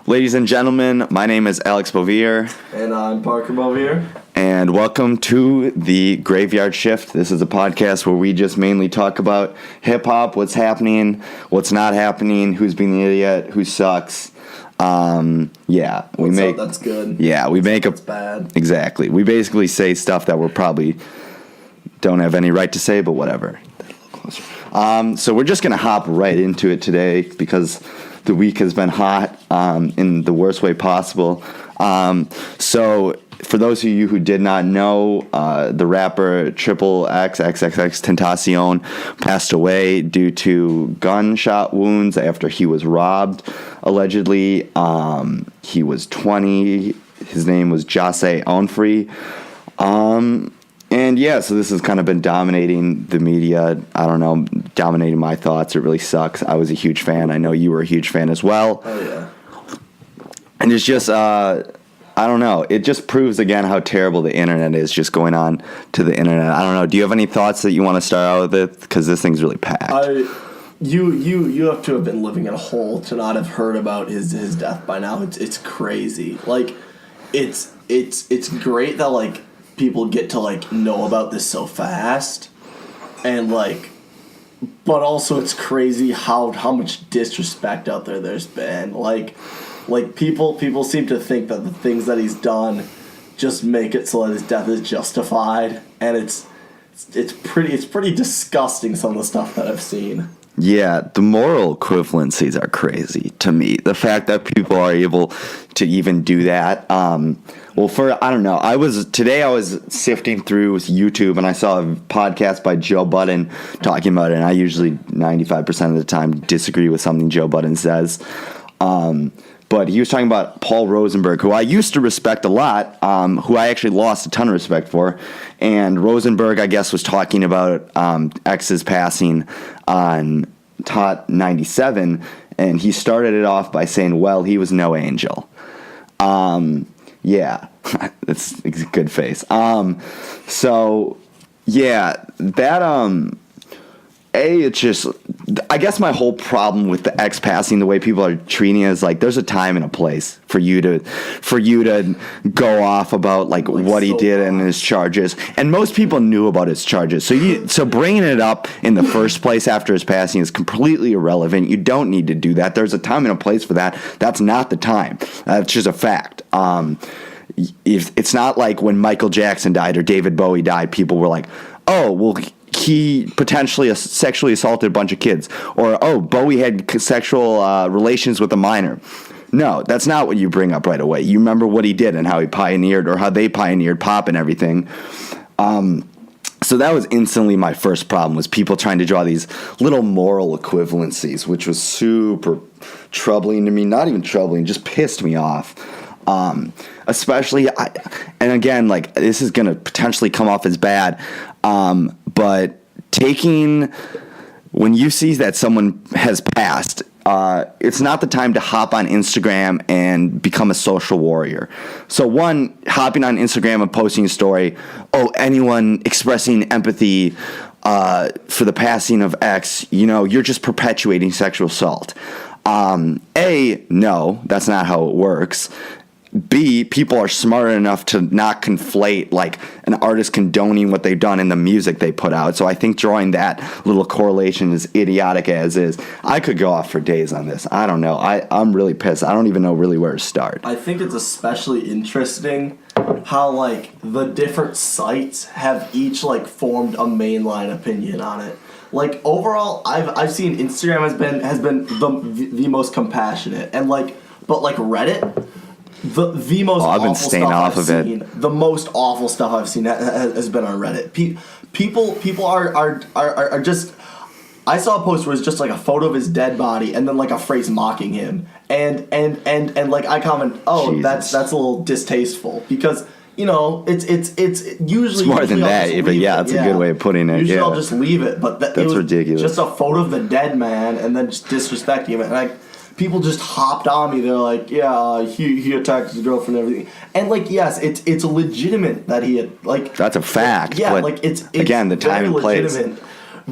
Ladies and gentlemen, my name is Alex Bovier. And I'm Parker Bovier. And welcome to the Graveyard Shift. This is a podcast where we just mainly talk about hip-hop, what's happening, what's not happening, who's being the idiot, who sucks. That's good. Yeah, we make That's bad. Exactly. We basically say stuff that we're probably don't have any right to say, but whatever. A little closer. So we're just going to hop right into it today because the week has been hot in the worst way possible. So for those of you who did not know, the rapper XXXTentacion passed away due to gunshot wounds after he was robbed, allegedly. He was 20. His name was Jose Onfrey. So this has kind of been dominating the media. I don't know, dominating my thoughts. It really sucks. I was a huge fan. I know you were a huge fan as well. Oh, yeah. And it's just, I don't know. It just proves again how terrible the internet is, just going on to the internet. I don't know. Do you have any thoughts that you want to start out with? Because this thing's really packed. You have to have been living in a hole to not have heard about his death by now. It's crazy. Like, it's great that, like, people get to, like, know about this so fast. And, like, but also it's crazy how much disrespect out there's been. Like people seem to think that the things that he's done just make it so that his death is justified, and it's pretty disgusting, some of the stuff that I've seen. Yeah, the moral equivalencies are crazy to me. The fact that people are able to even do that. I don't know. I was sifting through YouTube and I saw a podcast by Joe Budden talking about it, and I usually 95% of the time disagree with something Joe Budden says. But he was talking about Paul Rosenberg, who I used to respect a lot, who I actually lost a ton of respect for. And Rosenberg, I guess, was talking about X's passing on Tot 97, and he started it off by saying, well, he was no angel. Yeah, it's a good face. It's just, I guess my whole problem with the X passing, the way people are treating it, is like there's a time and a place for you to go off about like what he did and his charges, and most people knew about his charges. So bringing it up in the first place after his passing is completely irrelevant. You don't need to do that. There's a time and a place for that. That's not the time. That's just a fact. It's not like when Michael Jackson died or David Bowie died, people were like, oh, well, he potentially sexually assaulted a bunch of kids, or, oh, Bowie had sexual relations with a minor. No, that's not what you bring up right away. You remember what he did and how he pioneered, or how they pioneered pop and everything. So that was instantly my first problem, was people trying to draw these little moral equivalencies, which was super troubling to me. Not even troubling, just pissed me off. Especially, and again, like, this is going to potentially come off as bad, but when you see that someone has passed, it's not the time to hop on Instagram and become a social warrior. So one, hopping on Instagram and posting a story, anyone expressing empathy for the passing of X, you're just perpetuating sexual assault. No, that's not how it works. B, people are smart enough to not conflate like an artist condoning what they've done in the music they put out. So I think drawing that little correlation is idiotic as is. I could go off for days on this. I don't know. I'm really pissed. I don't even know really where to start. I think it's especially interesting how like the different sites have each like formed a mainline opinion on it. Like overall, I've seen Instagram has been the most compassionate, and but Reddit. The most I've been awful staying stuff off I've of seen, it. The most awful stuff I've seen has been on Reddit. People are just. I saw a post where it's just like a photo of his dead body and then like a phrase mocking him, and like I comment, Jesus. that's a little distasteful, because it's usually more than that, but yeah, that's a good way of putting it. Usually I'll just leave it, but that's ridiculous. Just a photo of the dead man and then just disrespecting him, and people just hopped on me. They're like, yeah, he attacked his girlfriend and everything. And, like, yes, it's legitimate that he had, like... That's a fact. Yeah, but like, it's again, the time and place.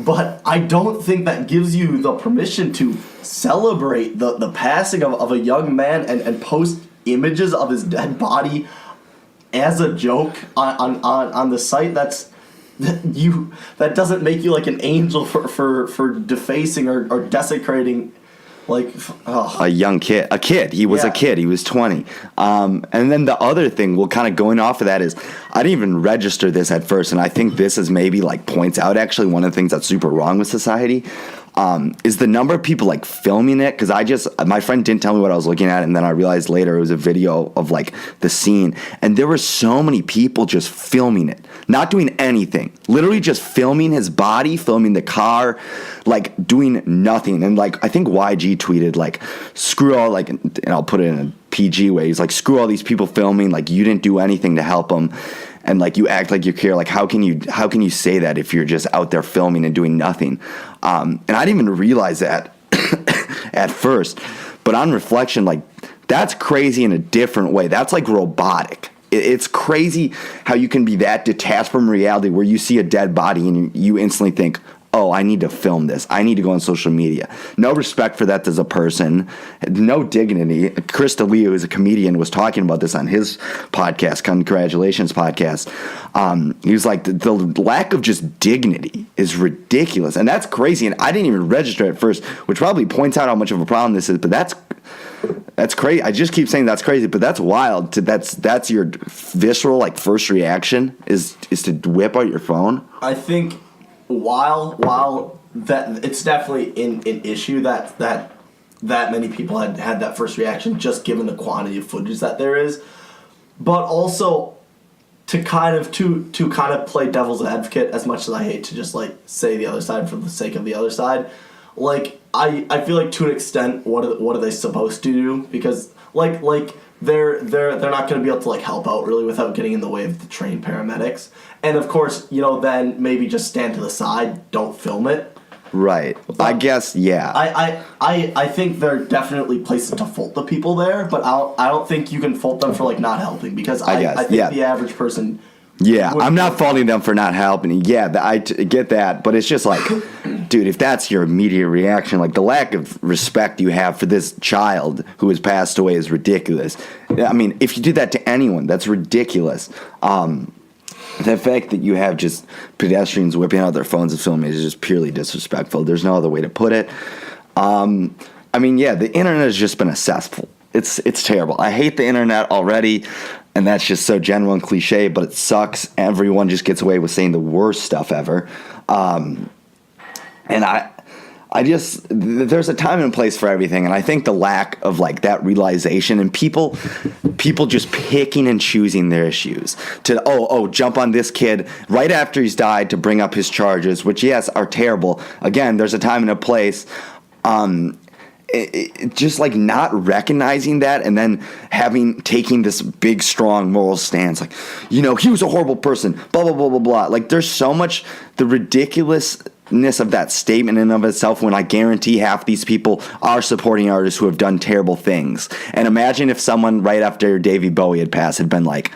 But I don't think that gives you the permission to celebrate the passing of a young man and post images of his dead body as a joke on the site. That doesn't make you like an angel for defacing or desecrating like a young kid. He was a kid. He was 20. And then the other thing, well, kind of going off of that is, I didn't even register this at first, and I think this is maybe like points out actually one of the things that's super wrong with society. Is the number of people like filming it, because my friend didn't tell me what I was looking at, and then I realized later it was a video of like the scene, and there were so many people just filming it, not doing anything, literally just filming his body, filming the car, like doing nothing. And like I think YG tweeted like, screw all, like, and I'll put it in a PG way, he's like, screw all these people filming, like you didn't do anything to help them. And like you act like you care. Like how can you say that if you're just out there filming and doing nothing? And I didn't even realize that at first. But on reflection, like that's crazy in a different way. That's like robotic. It's crazy how you can be that detached from reality where you see a dead body and you instantly think, oh, I need to film this. I need to go on social media. No respect for that as a person. No dignity. Chris D'Elia, who's a comedian, was talking about this on his podcast, Congratulations podcast. He was like, the lack of just dignity is ridiculous. And that's crazy. And I didn't even register at first, which probably points out how much of a problem this is. But that's crazy. I just keep saying that's crazy, but that's wild. That's your visceral, like, first reaction is to whip out your phone. I think while that it's definitely an issue that many people had that first reaction, just given the quantity of footage that there is, but also to kind of play devil's advocate, as much as I hate to just like say the other side for the sake of the other side, like I feel like to an extent what are they supposed to do, because like they're not going to be able to like help out really without getting in the way of the trained paramedics. And of course, then maybe just stand to the side, don't film it. Right. But I guess, yeah. I think there are definitely places to fault the people there, but I don't think you can fault them for like not helping, because I think the average person. Yeah, I'm not faulting them for not helping. Yeah, I get that, but it's just like, dude, if that's your immediate reaction, like the lack of respect you have for this child who has passed away is ridiculous. I mean, if you do that to anyone, that's ridiculous. The fact that you have just pedestrians whipping out their phones and filming is just purely disrespectful. There's no other way to put it. I mean, yeah, the internet has just been a cesspool. It's terrible. I hate the internet already, and that's just so general and cliche, but it sucks. Everyone just gets away with saying the worst stuff ever. And I just, there's a time and place for everything, and I think the lack of like that realization and people just picking and choosing their issues to jump on this kid right after he's died to bring up his charges, which yes are terrible. Again, there's a time and a place. Just like not recognizing that, and then taking this big strong moral stance, like, he was a horrible person, blah blah blah blah blah. Like there's so much, the ridiculousness of that statement in and of itself, when I guarantee half these people are supporting artists who have done terrible things. And imagine if someone right after David Bowie had passed had been like,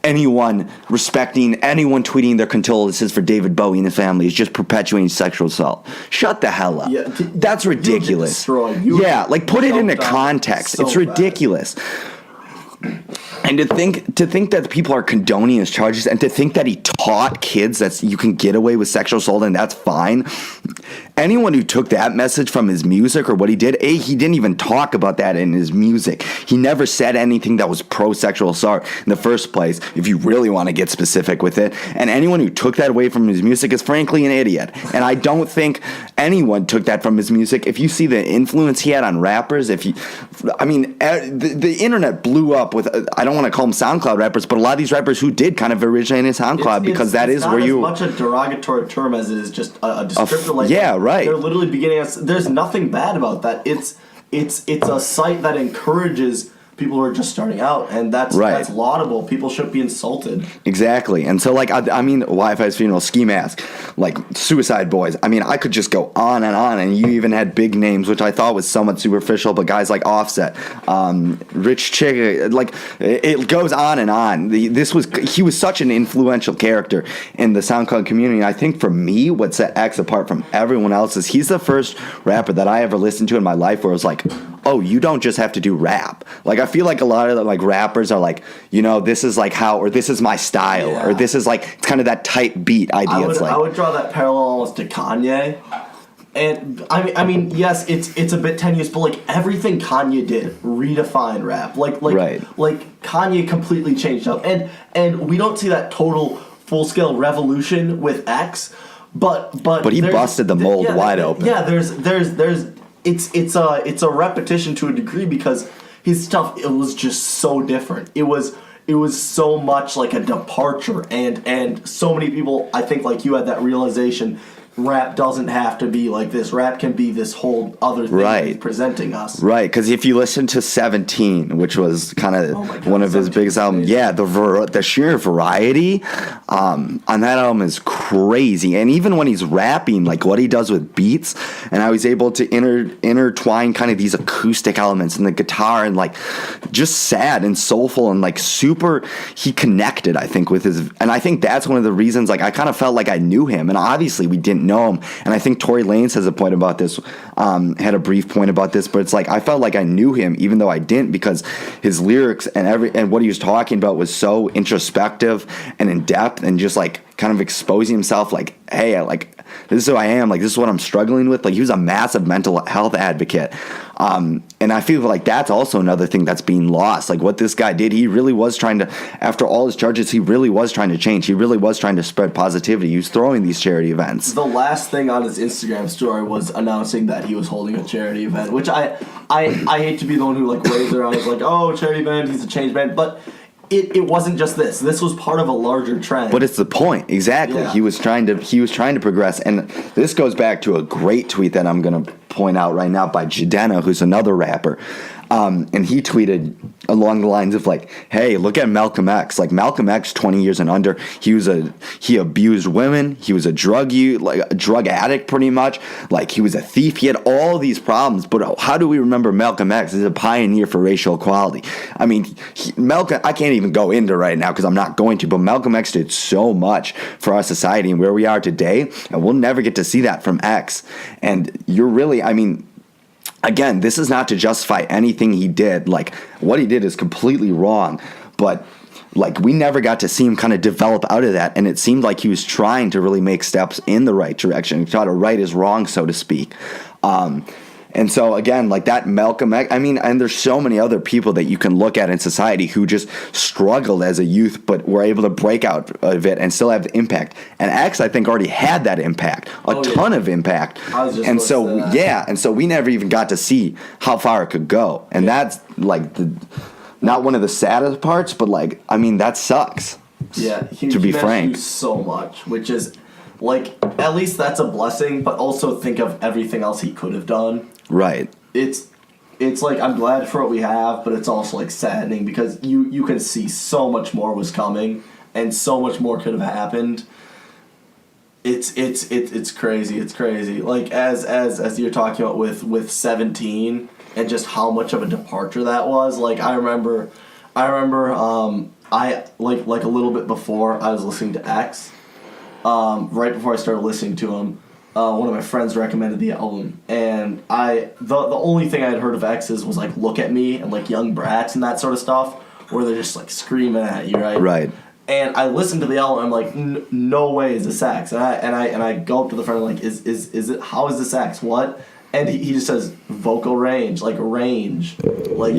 anyone tweeting their condolences for David Bowie and his family is just perpetuating sexual assault. Shut the hell up. Yeah, that's ridiculous. Like put it into context. It's ridiculous. And to think that people are condoning his charges, and to think that he taught kids that you can get away with sexual assault and that's fine. Anyone who took that message from his music or what he did, he didn't even talk about that in his music. He never said anything that was pro-sexual assault in the first place, if you really want to get specific with it. And anyone who took that away from his music is frankly an idiot. And I don't think anyone took that from his music. If you see the influence he had on rappers, the internet blew up with, I don't want to call them SoundCloud rappers, but a lot of these rappers who did kind of originate in SoundCloud, because that is where you... It's not as much a derogatory term as it is just a descriptor. Yeah, right. They're literally beginning... There's nothing bad about that. It's a site that encourages people who are just starting out, and that's laudable. People shouldn't be insulted. Exactly. And so, like, I mean, Wi-Fi's Funeral, Ski Mask, like, Suicide Boys. I mean, I could just go on, and you even had big names, which I thought was somewhat superficial, but guys like Offset, Rich Chick, like, it goes on and on. He was such an influential character in the SoundCloud community. And I think for me, what set X apart from everyone else is he's the first rapper that I ever listened to in my life where it was like, oh, you don't just have to do rap. Like, I feel like a lot of the, like, rappers are like, you know, this is like how, or this is my style, or this is like, it's kind of that tight beat idea. I would draw that parallel almost to Kanye. And I mean, yes, it's a bit tenuous, but like everything Kanye did redefined rap. Like Kanye completely changed up, and we don't see that total full scale revolution with X, but he busted the mold wide open. Yeah, it's a repetition to a degree because his stuff, it was just so different. It was so much like a departure, and so many people, I think, like you, had that realization. Rap doesn't have to be like this. Rap can be this whole other thing that he's presenting us. Right, because if you listen to 17, which was kind of one of his biggest albums, the sheer variety on that album is crazy. And even when he's rapping, like what he does with beats, and how he's able to intertwine kind of these acoustic elements and the guitar, and like just sad and soulful and like super, he connected, I think, with his, and I think that's one of the reasons, like I kind of felt like I knew him, and obviously we didn't know him, and I think Tory Lanez has a point about this, had a brief point about this, but it's like I felt like I knew him even though I didn't, because his lyrics and what he was talking about was so introspective and in depth, and just like kind of exposing himself, like, hey, this is who I am, like this is what I'm struggling with. Like he was a massive mental health advocate, and I feel like that's also another thing that's being lost. Like what this guy did, he really was trying to, after all his charges, he really was trying to change. He really was trying to spread positivity. He was throwing these charity events. The last thing on his Instagram story was announcing that he was holding a charity event, which I hate to be the one who like waves around as like, oh, charity event, he's a change man, but it wasn't just this. This was part of a larger trend. But it's the point, exactly. Yeah. He was trying to progress, and this goes back to a great tweet that I'm going to point out right now by Jadena, who's another rapper. And he tweeted along the lines of like, hey, look at Malcolm X. Like Malcolm X, 20 years and under, he abused women. He was a drug addict pretty much. Like he was a thief. He had all these problems. But how do we remember Malcolm X as a pioneer for racial equality? I mean, Malcolm, I can't even go into right now because I'm not going to, but Malcolm X did so much for our society and where we are today. And we'll never get to see that from X. And you're really, I mean, again, this is not to justify anything he did. Like, what he did is completely wrong. But, like, we never got to see him kind of develop out of that. And it seemed like he was trying to really make steps in the right direction, try to right his wrong, so to speak. And so, again, like that Malcolm X, I mean, and there's so many other people that you can look at in society who just struggled as a youth, but were able to break out of it and still have the impact. And X, I think, already had that impact, a ton of impact. And so we never even got to see how far it could go. And that's like not one of the saddest parts, but like, I mean, that sucks. Yeah, to be frank, so much, which is like, at least that's a blessing, but also think of everything else he could have done. Right. It's like, I'm glad for what we have, but it's also like saddening because you can see so much more was coming and so much more could have happened. It's crazy. It's crazy. Like as you're talking about with 17 and just how much of a departure that was. Like I remember I like a little bit before I was listening to X. Right before I started listening to him, one of my friends recommended the album, and the only thing I had heard of X's was like "Look at Me" and like "Young Brats" and that sort of stuff, where they're just like screaming at you, right? Right. And I listened to the album, and I'm like, no way is this X, and I go up to the friend and I'm like, is it, how is this X? What? And he just says vocal range, like range, like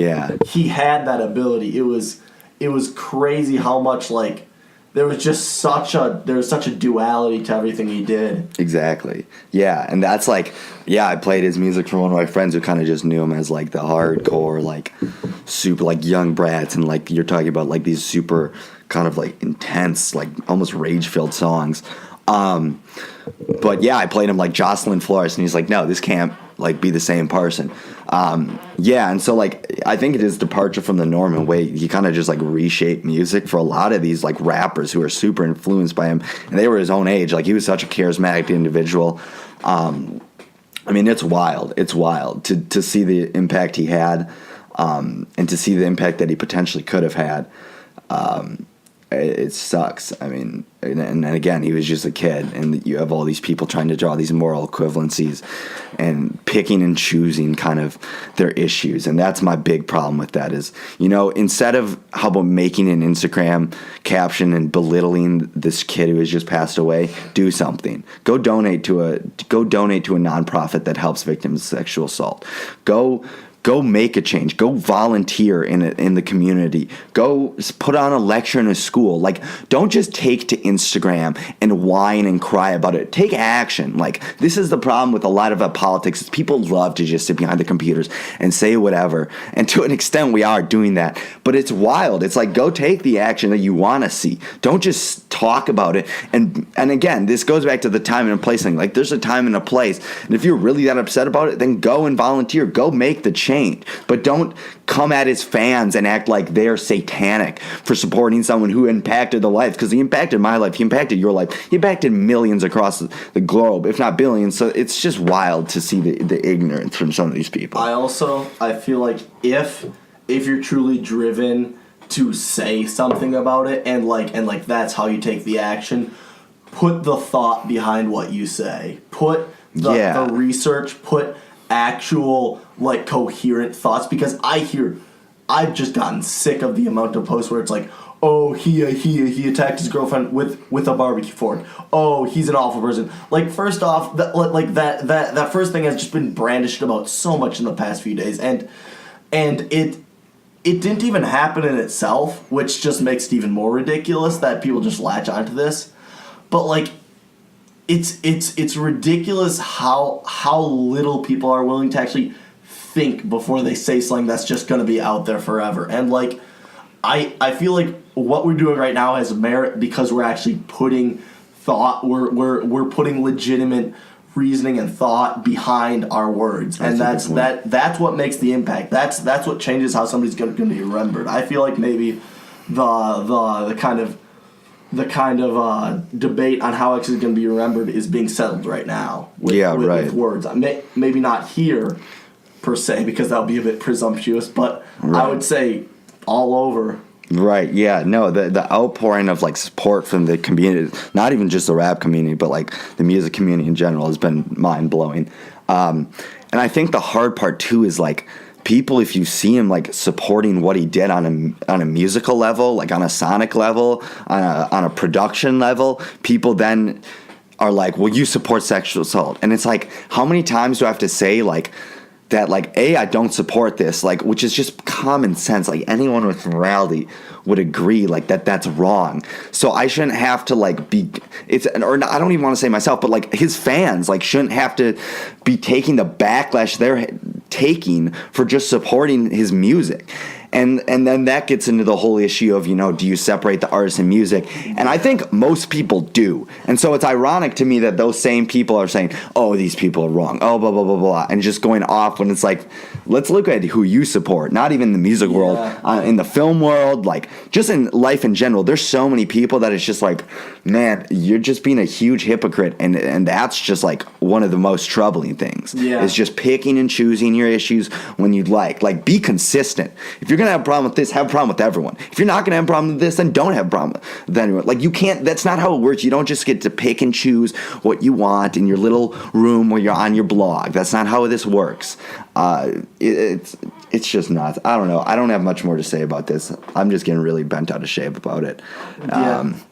he had that ability. It was crazy how much like. There was such a duality to everything he did. Exactly. Yeah, and that's like, I played his music for one of my friends who kind of just knew him as like the hardcore, like super like Young Brats, and like you're talking about like these super kind of like intense, like almost rage-filled songs. But yeah, I played him like Jocelyn Flores, and he's like, no, this can't like be the same person. Yeah, and so like I think it is departure from the norm in a way he kind of just like reshaped music for a lot of these like rappers who are super influenced by him, and they were his own age. Like he was such a charismatic individual. I mean, it's wild. It's wild to see the impact he had, and to see the impact that he potentially could have had. It sucks. I mean, and again, he was just a kid, and you have all these people trying to draw these moral equivalencies and picking and choosing kind of their issues. And that's my big problem with that is, instead of how about making an Instagram caption and belittling this kid who has just passed away, do something. Go donate to a nonprofit that helps victims of sexual assault. Go make a change. Go volunteer in the community. Go put on a lecture in a school. Like, don't just take to Instagram and whine and cry about it. Take action. Like, this is the problem with a lot of politics. Is people love to just sit behind the computers and say whatever. And to an extent, we are doing that. But it's wild. It's like, go take the action that you want to see. Don't just talk about it. And again, this goes back to the time and place thing. Like, there's a time and a place. And if you're really that upset about it, then go and volunteer. Go make the change. But don't come at his fans and act like they're satanic for supporting someone who impacted the lives, because he impacted my life, he impacted your life, he impacted millions across the globe, if not billions. So it's just wild to see the ignorance from some of these people. I feel like if you're truly driven to say something about it and like that's how you take the action, put the thought behind what you say, put the research, put actual like coherent thoughts, because I've just gotten sick of the amount of posts where it's like, oh, he attacked his girlfriend with a barbecue fork. Oh, he's an awful person. Like, first off, that first thing has just been brandished about so much in the past few days, and it didn't even happen in itself, which just makes it even more ridiculous that people just latch onto this. But like, it's ridiculous how little people are willing to actually think before they say something that's just going to be out there forever. And like, I feel like what we're doing right now has merit because we're actually putting thought, we're putting legitimate reasoning and thought behind our words, and that's what makes the impact. That's what changes how somebody's going to be remembered. I feel like maybe the kind of debate on how X is going to be remembered is being settled right now with words. Maybe not here per se, because that would be a bit presumptuous, but I would say all over. Right, yeah, no, the outpouring of like support from the community, not even just the rap community, but like the music community in general, has been mind-blowing. And I think the hard part too is like, people, if you see him like supporting what he did on a musical level, like on a sonic level, on a production level, people then are like, well, you support sexual assault. And it's like, how many times do I have to say like that, like, I don't support this, like, which is just common sense. Like, anyone with morality would agree like that's wrong. So I shouldn't have to like I don't even want to say myself, but like his fans like shouldn't have to be taking the backlash they're taking for just supporting his music. And then that gets into the whole issue of, do you separate the artist and music? And I think most people do. And so it's ironic to me that those same people are saying, oh, these people are wrong, oh, blah, blah, blah, blah, and just going off when it's like, let's look at who you support, not even the music world, in the film world, like just in life in general. There's so many people that it's just like, man, you're just being a huge hypocrite. And that's just like one of the most troubling things. Yeah. Is just picking and choosing your issues when you'd like be consistent. If you're going to have a problem with this, have a problem with everyone. If you're not going to have a problem with this, then don't have a problem with anyone. Like, you can't, that's not how it works. You don't just get to pick and choose what you want in your little room where you're on your blog. That's not how this works. It's just nuts. I don't know. I don't have much more to say about this. I'm just getting really bent out of shape about it. You have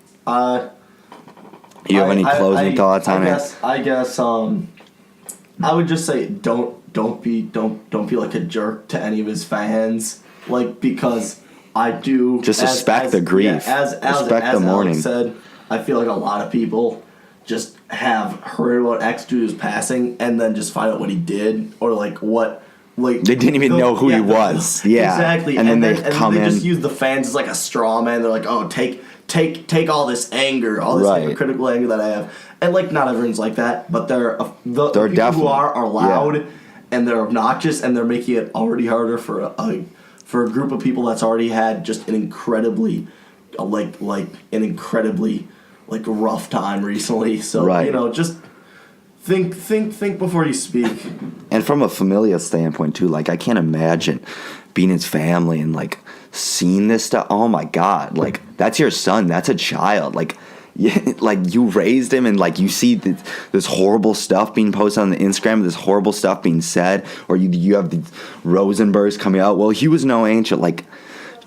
any closing thoughts on it? I guess I would just say don't be like a jerk to any of his fans. Like, because I do just respect the grief. Respect the mourning. Alex said, I feel like a lot of people just have heard about X due to his passing and then just find out what he did, or like what, like they didn't even know who he was. Yeah, exactly. And then they come in. They just use the fans as like a straw man. They're like, oh, take all this anger, all this hypocritical anger that I have, and like not everyone's like that, but the people who are loud. Yeah. and they're obnoxious, and they're making it already harder for a group of people that's already had just an incredibly rough time recently. So just think before you speak. And from a familial standpoint too, like I can't imagine being his family and like seeing this stuff. Oh my God, like that's your son, that's a child, like. Yeah, like you raised him, and like you see this horrible stuff being posted on the Instagram, this horrible stuff being said, or you have the Rosenbergs coming out. Well, he was no angel. Like,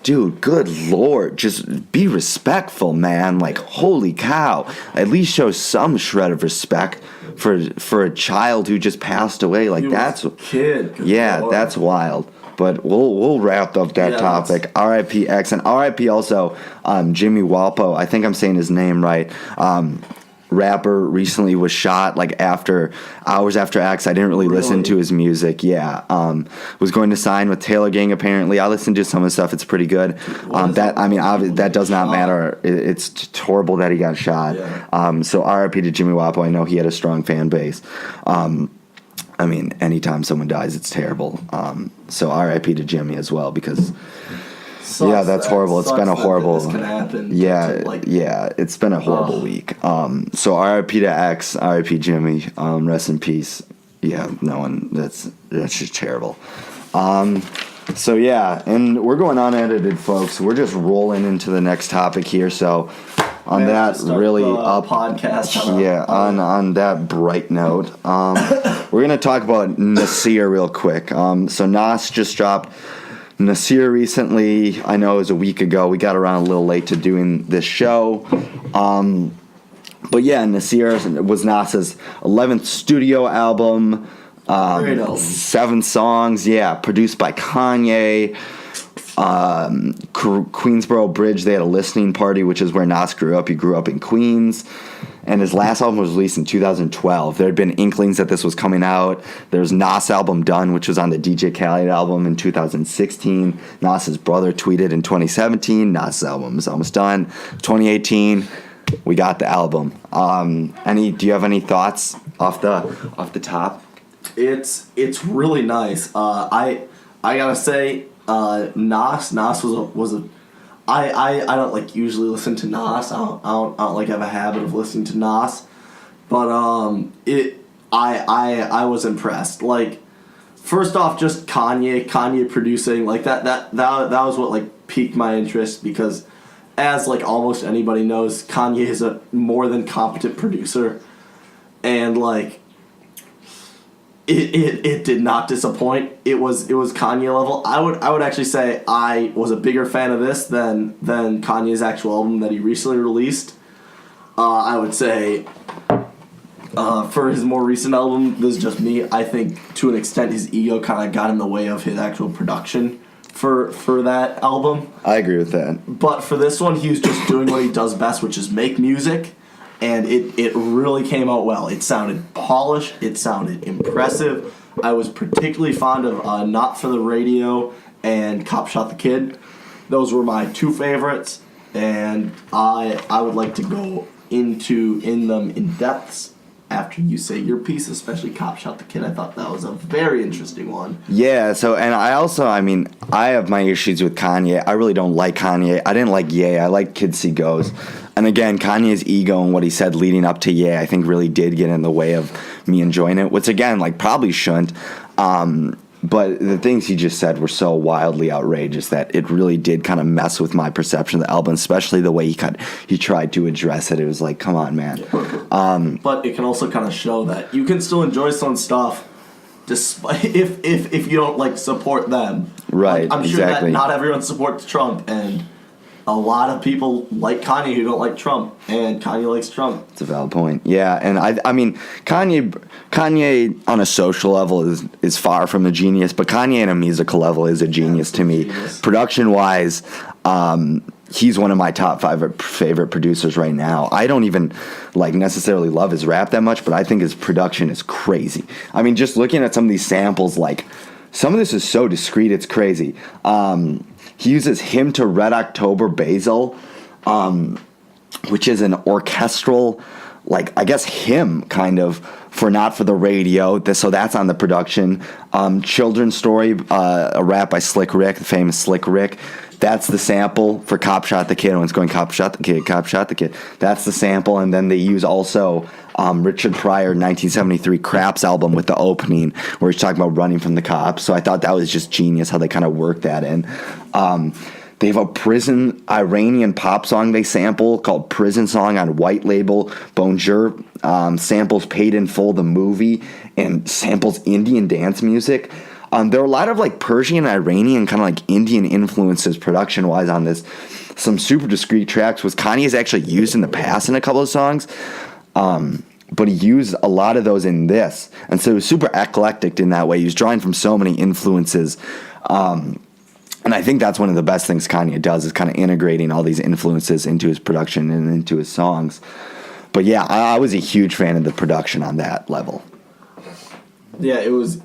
dude, good Lord, just be respectful, man. Like, holy cow, at least show some shred of respect for a child who just passed away. Like that's a kid. Yeah, Lord. That's wild. But we'll wrap up that topic. R.I.P. X, and R.I.P. also Jimmy Walpo. I think I'm saying his name right. Rapper recently was shot like hours after X. I didn't really listen to his music. Yeah, was going to sign with Taylor Gang apparently. I listened to some of the stuff. It's pretty good. That does not matter. It's horrible that he got shot. Yeah. So R.I.P. to Jimmy Walpo. I know he had a strong fan base. Anytime someone dies, it's terrible. So R.I.P. to Jimmy as well, because that's horrible. It's been a horrible. This can happen. It's been a horrible week. So R.I.P. to X, R.I.P. Jimmy. Rest in peace. Yeah, no one. That's just terrible. So yeah, and we're going unedited, folks. We're just rolling into the next topic here. So. On that really podcast. On that bright note, we're gonna talk about Nasir real quick. So Nas just dropped Nasir recently. I know it was a week ago. We got around a little late to doing this show. But yeah, Nasir was Nas's 11th studio album. 7 songs. Yeah, produced by Kanye. Queensboro Bridge, they had a listening party, which is where Nas grew up. He grew up in Queens, and his last album was released in 2012. There had been inklings that this was coming out. There's Nas' album Done, which was on the DJ Khaled album in 2016. Nas's brother tweeted in 2017, Nas' album is almost done. 2018, we got the album. Do you have any thoughts off the top? It's really nice. I gotta say. Nas was a I don't like usually listen to Nas. I don't like have a habit of listening to Nas, but I was impressed. Like, first off, just Kanye producing like that was what like piqued my interest, because as like almost anybody knows, Kanye is a more than competent producer, and like. It did not disappoint. It was Kanye level. I would actually say I was a bigger fan of this than Kanye's actual album that he recently released. I would say for his more recent album, this is just me, I think to an extent his ego kind of got in the way of his actual production for that album. I agree with that. But for this one, he was just doing what he does best, which is make music. And it really came out well. It sounded polished. It sounded impressive. I was particularly fond of Not for the Radio and Cop Shot the Kid. Those were my 2 favorites. And I would like to go in them in depths after you say your piece, especially Cop Shot the Kid. I thought that was a very interesting one. Yeah, so, and I also, I have my issues with Kanye. I really don't like Kanye. I didn't like Ye. I like Kids See Goes. And again, Kanye's ego and what he said leading up to Ye, I think really did get in the way of me enjoying it, which again, like probably shouldn't. But the things he just said were so wildly outrageous that it really did kind of mess with my perception of the album, especially the way he tried to address it. It was like, come on, man. But it can also kind of show that you can still enjoy some stuff despite if you don't like support them. Right, I'm sure exactly. that not everyone supports Trump, and a lot of people like Kanye who don't like Trump, and Kanye likes Trump. It's a valid point. Yeah, and I mean, Kanye on a social level is far from a genius, but Kanye on a musical level is a genius to me. Production-wise, he's one of my top 5 favorite producers right now. I don't even like necessarily love his rap that much, but I think his production is crazy. I mean, just looking at some of these samples, like some of this is so discreet, it's crazy. He uses Hymn to Red October Basil, which is an orchestral, like, I guess hymn kind of for Not for the Radio. So that's on the production. Children's Story, a rap by Slick Rick, the famous Slick Rick. That's the sample for Cop Shot the Kid. When it's going Cop Shot the Kid, Cop Shot the Kid. That's the sample. And then they use also Richard Pryor 1973 Craps album with the opening where he's talking about running from the cops. So I thought that was just genius how they kind of worked that in. They have a prison Iranian pop song they sample called Prison Song on White Label. Bonjour samples Paid in Full, the movie, and samples Indian dance music. There are a lot of like Persian, Iranian, kind of like Indian influences production-wise on this. Some super discreet tracks, which Kanye has actually used in the past in a couple of songs. But he used a lot of those in this. And so it was super eclectic in that way. He was drawing from so many influences. And I think that's one of the best things Kanye does is kind of integrating all these influences into his production and into his songs. But yeah, I was a huge fan of the production on that level. Yeah, it was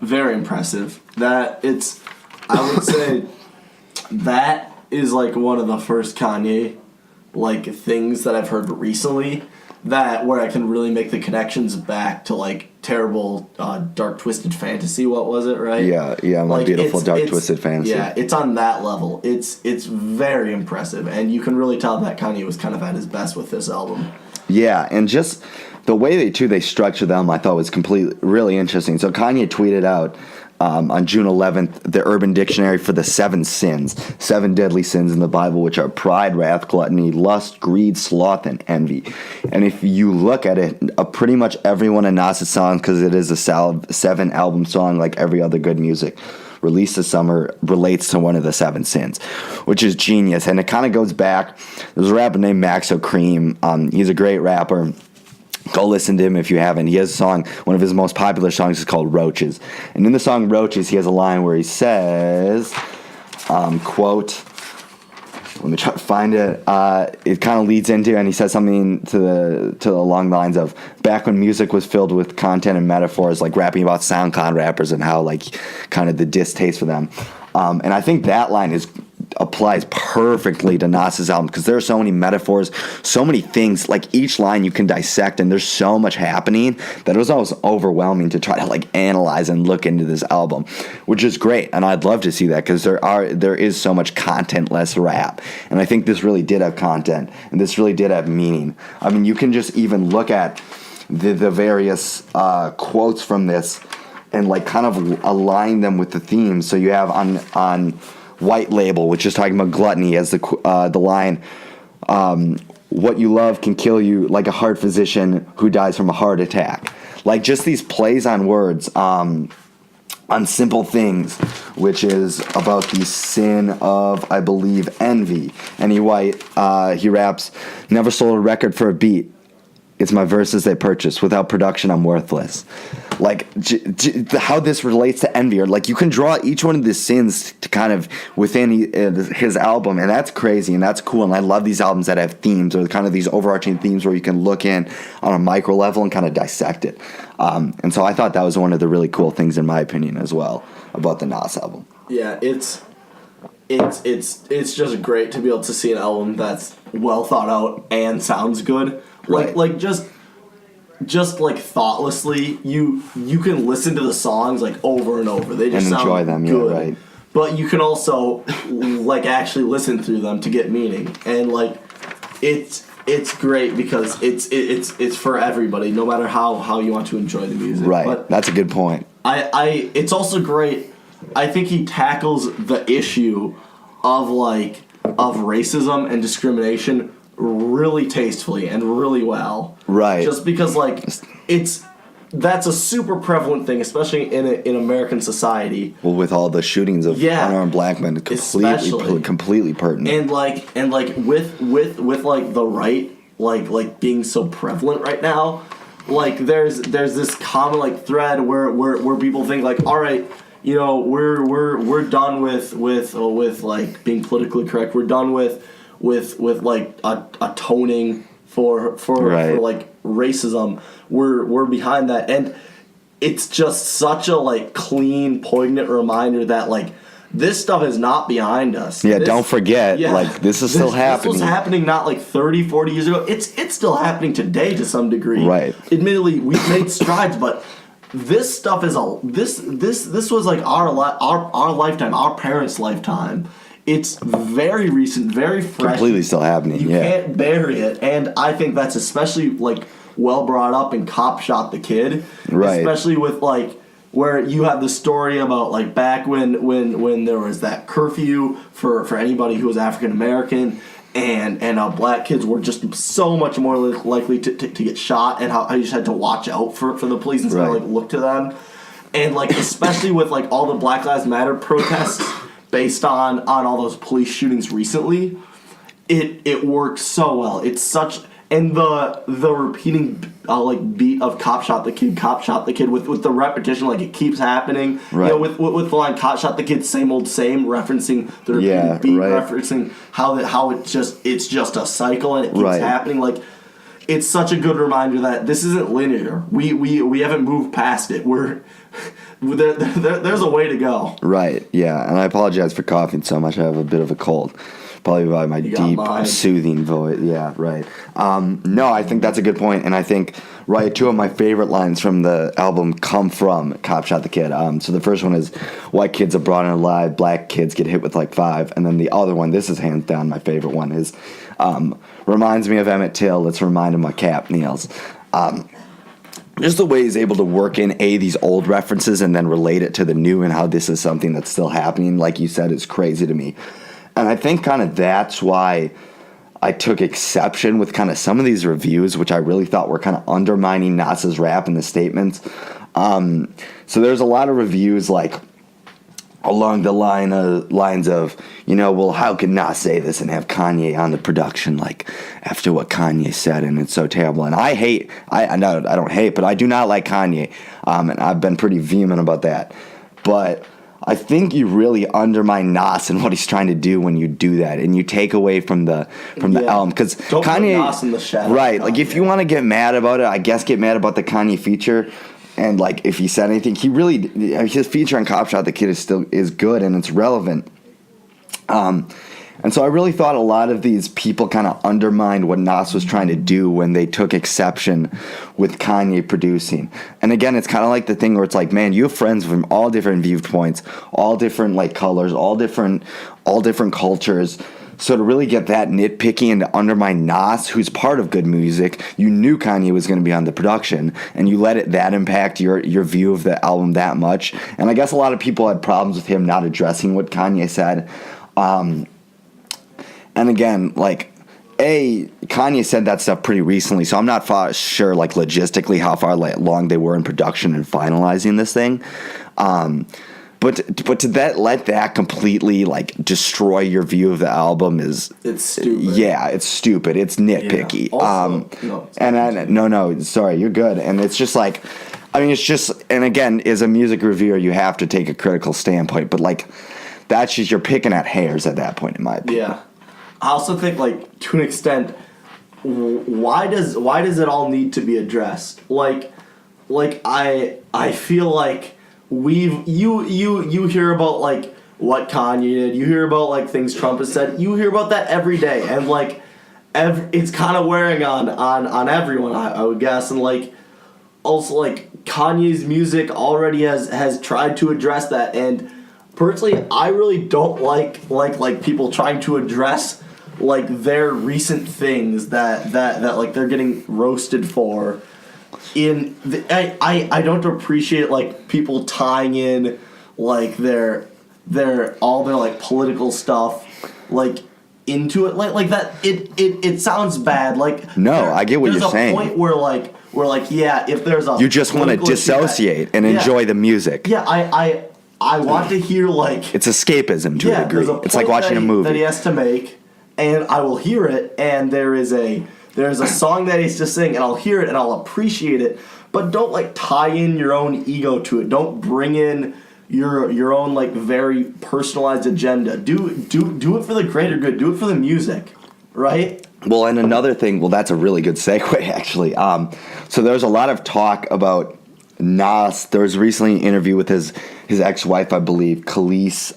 very impressive. I would say that is like one of the first Kanye like things that I've heard recently where I can really make the connections back to like terrible dark twisted fantasy. What was it, right? Yeah, My like, Beautiful Dark Twisted Fantasy. Yeah, it's on that level. It's very impressive, and you can really tell that Kanye was kind of at his best with this album. Yeah, and just the way they structure them, I thought was really interesting. So Kanye tweeted out on June 11th the Urban Dictionary for the 7 sins, 7 deadly sins in the Bible, which are pride, wrath, gluttony, lust, greed, sloth, and envy. And if you look at it, pretty much every one of Nas's songs, because it is a 7-album song like every other good music released this summer, relates to one of the 7 sins, which is genius. And it kind of goes back. There's a rapper named Maxo Cream. He's a great rapper. Go listen to him if you haven't. He has a song, one of his most popular songs is called Roaches. And in the song Roaches, he has a line where he says, quote, let me try to find it. It kind of leads into, and he says something to along the lines of, back when music was filled with content and metaphors, like rapping about SoundCloud rappers and how, like, kind of the distaste for them. And I think that line applies perfectly to Nas's album because there are so many metaphors, so many things, like each line you can dissect, and there's so much happening that it was always overwhelming to try to like analyze and look into this album, which is great. And I'd love to see that because there is so much content-less rap, and I think this really did have content and this really did have meaning. I mean, you can just even look at the various quotes from this and like kind of align them with the themes. So you have on White Label, which is talking about gluttony, as the line, what you love can kill you like a heart physician who dies from a heart attack. Like just these plays on words, on simple things, which is about the sin of, I believe, envy. And he raps, never sold a record for a beat. It's my verses they purchase. Without production, I'm worthless. Like, how this relates to envy, or like you can draw each one of the sins to kind of within his album, and that's crazy and that's cool. And I love these albums that have themes or kind of these overarching themes where you can look in on a micro level and kind of dissect it. And so I thought that was one of the really cool things, in my opinion, as well, about the Nas album. Yeah, it's just great to be able to see an album that's well thought out and sounds good. Like just like thoughtlessly, you can listen to the songs like over and over. They just sound enjoy them, good. Yeah, right. But you can also like actually listen through them to get meaning, and like it's great because it's for everybody, no matter how you want to enjoy the music. Right, but that's a good point. It's also great. I think he tackles the issue of racism and discrimination really tastefully and really well. Right. Just because like that's a super prevalent thing, especially in American society. Well, with all the shootings of unarmed black men, completely pertinent. And like with like the right like being so prevalent right now, like there's this common like thread where people think like, all right, you know, we're done with like being politically correct. We're done with like atoning for like racism. We're behind that, and it's just such a like clean, poignant reminder that like this stuff is not behind us. Yeah, don't forget, this is still happening. This was happening not like 30, 40 years ago. It's still happening today to some degree. Right. Admittedly, we've made strides, but this stuff is this was like our lifetime, our parents' lifetime. It's very recent, very fresh. Completely still happening. You can't bury it, and I think that's especially like well brought up in Cop Shot the Kid, right? Especially with like where you have the story about like back when there was that curfew for anybody who was African American. And black kids were just so much more likely to get shot, and how you just had to watch out for the police and sort of like look to them, and like especially with like all the Black Lives Matter protests based on all those police shootings recently, it works so well. It's such and the repeating like beat of Cop Shot the Kid with the repetition, like it keeps happening. Right. You know, with the line Cop Shot the Kid, same old same, referencing the repeating beat, referencing how it's just a cycle and it keeps happening. Like it's such a good reminder that this isn't linear. We haven't moved past it. There's a way to go. Right. Yeah, and I apologize for coughing so much. I have a bit of a cold. Probably by my deep, soothing voice. Yeah, right. No, I think that's a good point, and I think, two of my favorite lines from the album come from Cop Shot the Kid. So the first one is, white kids are brought in alive, black kids get hit with like 5. And then the other one, this is hands down my favorite one, is, reminds me of Emmett Till, let's remind him what Cap kneels. Just the way he's able to work in, these old references and then relate it to the new and how this is something that's still happening, like you said, is crazy to me. And I think kind of that's why I took exception with kind of some of these reviews, which I really thought were kind of undermining Nas's rap and the statements. So there's a lot of reviews like along the lines of, well, how can Nas say this and have Kanye on the production, like after what Kanye said, and it's so terrible. And I don't hate, but I do not like Kanye, and I've been pretty vehement about that. But I think you really undermine Nas and what he's trying to do when you do that, and you take away from the album, because Kanye, put Nas in the shadow, right? Like if you want to get mad about it, I guess get mad about the Kanye feature, and like if he said anything, his feature on Cop Shot the Kid is good and it's relevant. And so I really thought a lot of these people kind of undermined what Nas was trying to do when they took exception with Kanye producing. And again, it's kind of like the thing where it's like, man, you have friends from all different viewpoints, all different like colors, all different cultures. So to really get that nitpicky and to undermine Nas, who's part of good music, you knew Kanye was going to be on the production, and you let that impact your view of the album that much. And I guess a lot of people had problems with him not addressing what Kanye said. And again, like, Kanye said that stuff pretty recently, so I'm not sure, like, logistically how far along they were in production and finalizing this thing. But to let that completely, like, destroy your view of the album it's stupid. Yeah, it's stupid. It's nitpicky. Yeah. Sorry, you're good. And it's just like, and again, as a music reviewer, you have to take a critical standpoint, but, like, that's just, you're picking at hairs at that point, in my opinion. Yeah. I also think, like, to an extent, why does it all need to be addressed? Like I feel like you hear about like what Kanye did, you hear about like things Trump has said, you hear about that every day, and like it's kind of wearing on everyone, I would guess, and like also like Kanye's music already has tried to address that, and personally I really don't like people trying to address like their recent things that like they're getting roasted for. I don't appreciate like people tying in like their all their like political stuff like into it like that. It sounds bad. Like no, I get what you're saying. There's a point where like yeah, if there's a you just want to dissociate and enjoy the music. Yeah, I want to hear like it's escapism to a degree. It's like watching a movie that he has to make, and I will hear it, and there's a song that he's to sing, and I'll hear it and I'll appreciate it, but don't like tie in your own ego to it. Don't bring in your own like very personalized agenda. Do it for the greater good. Do it for the music, right? Well, and another thing, that's a really good segue actually. So there's a lot of talk about Nas, there was recently an interview with his ex-wife, I believe, Khalees.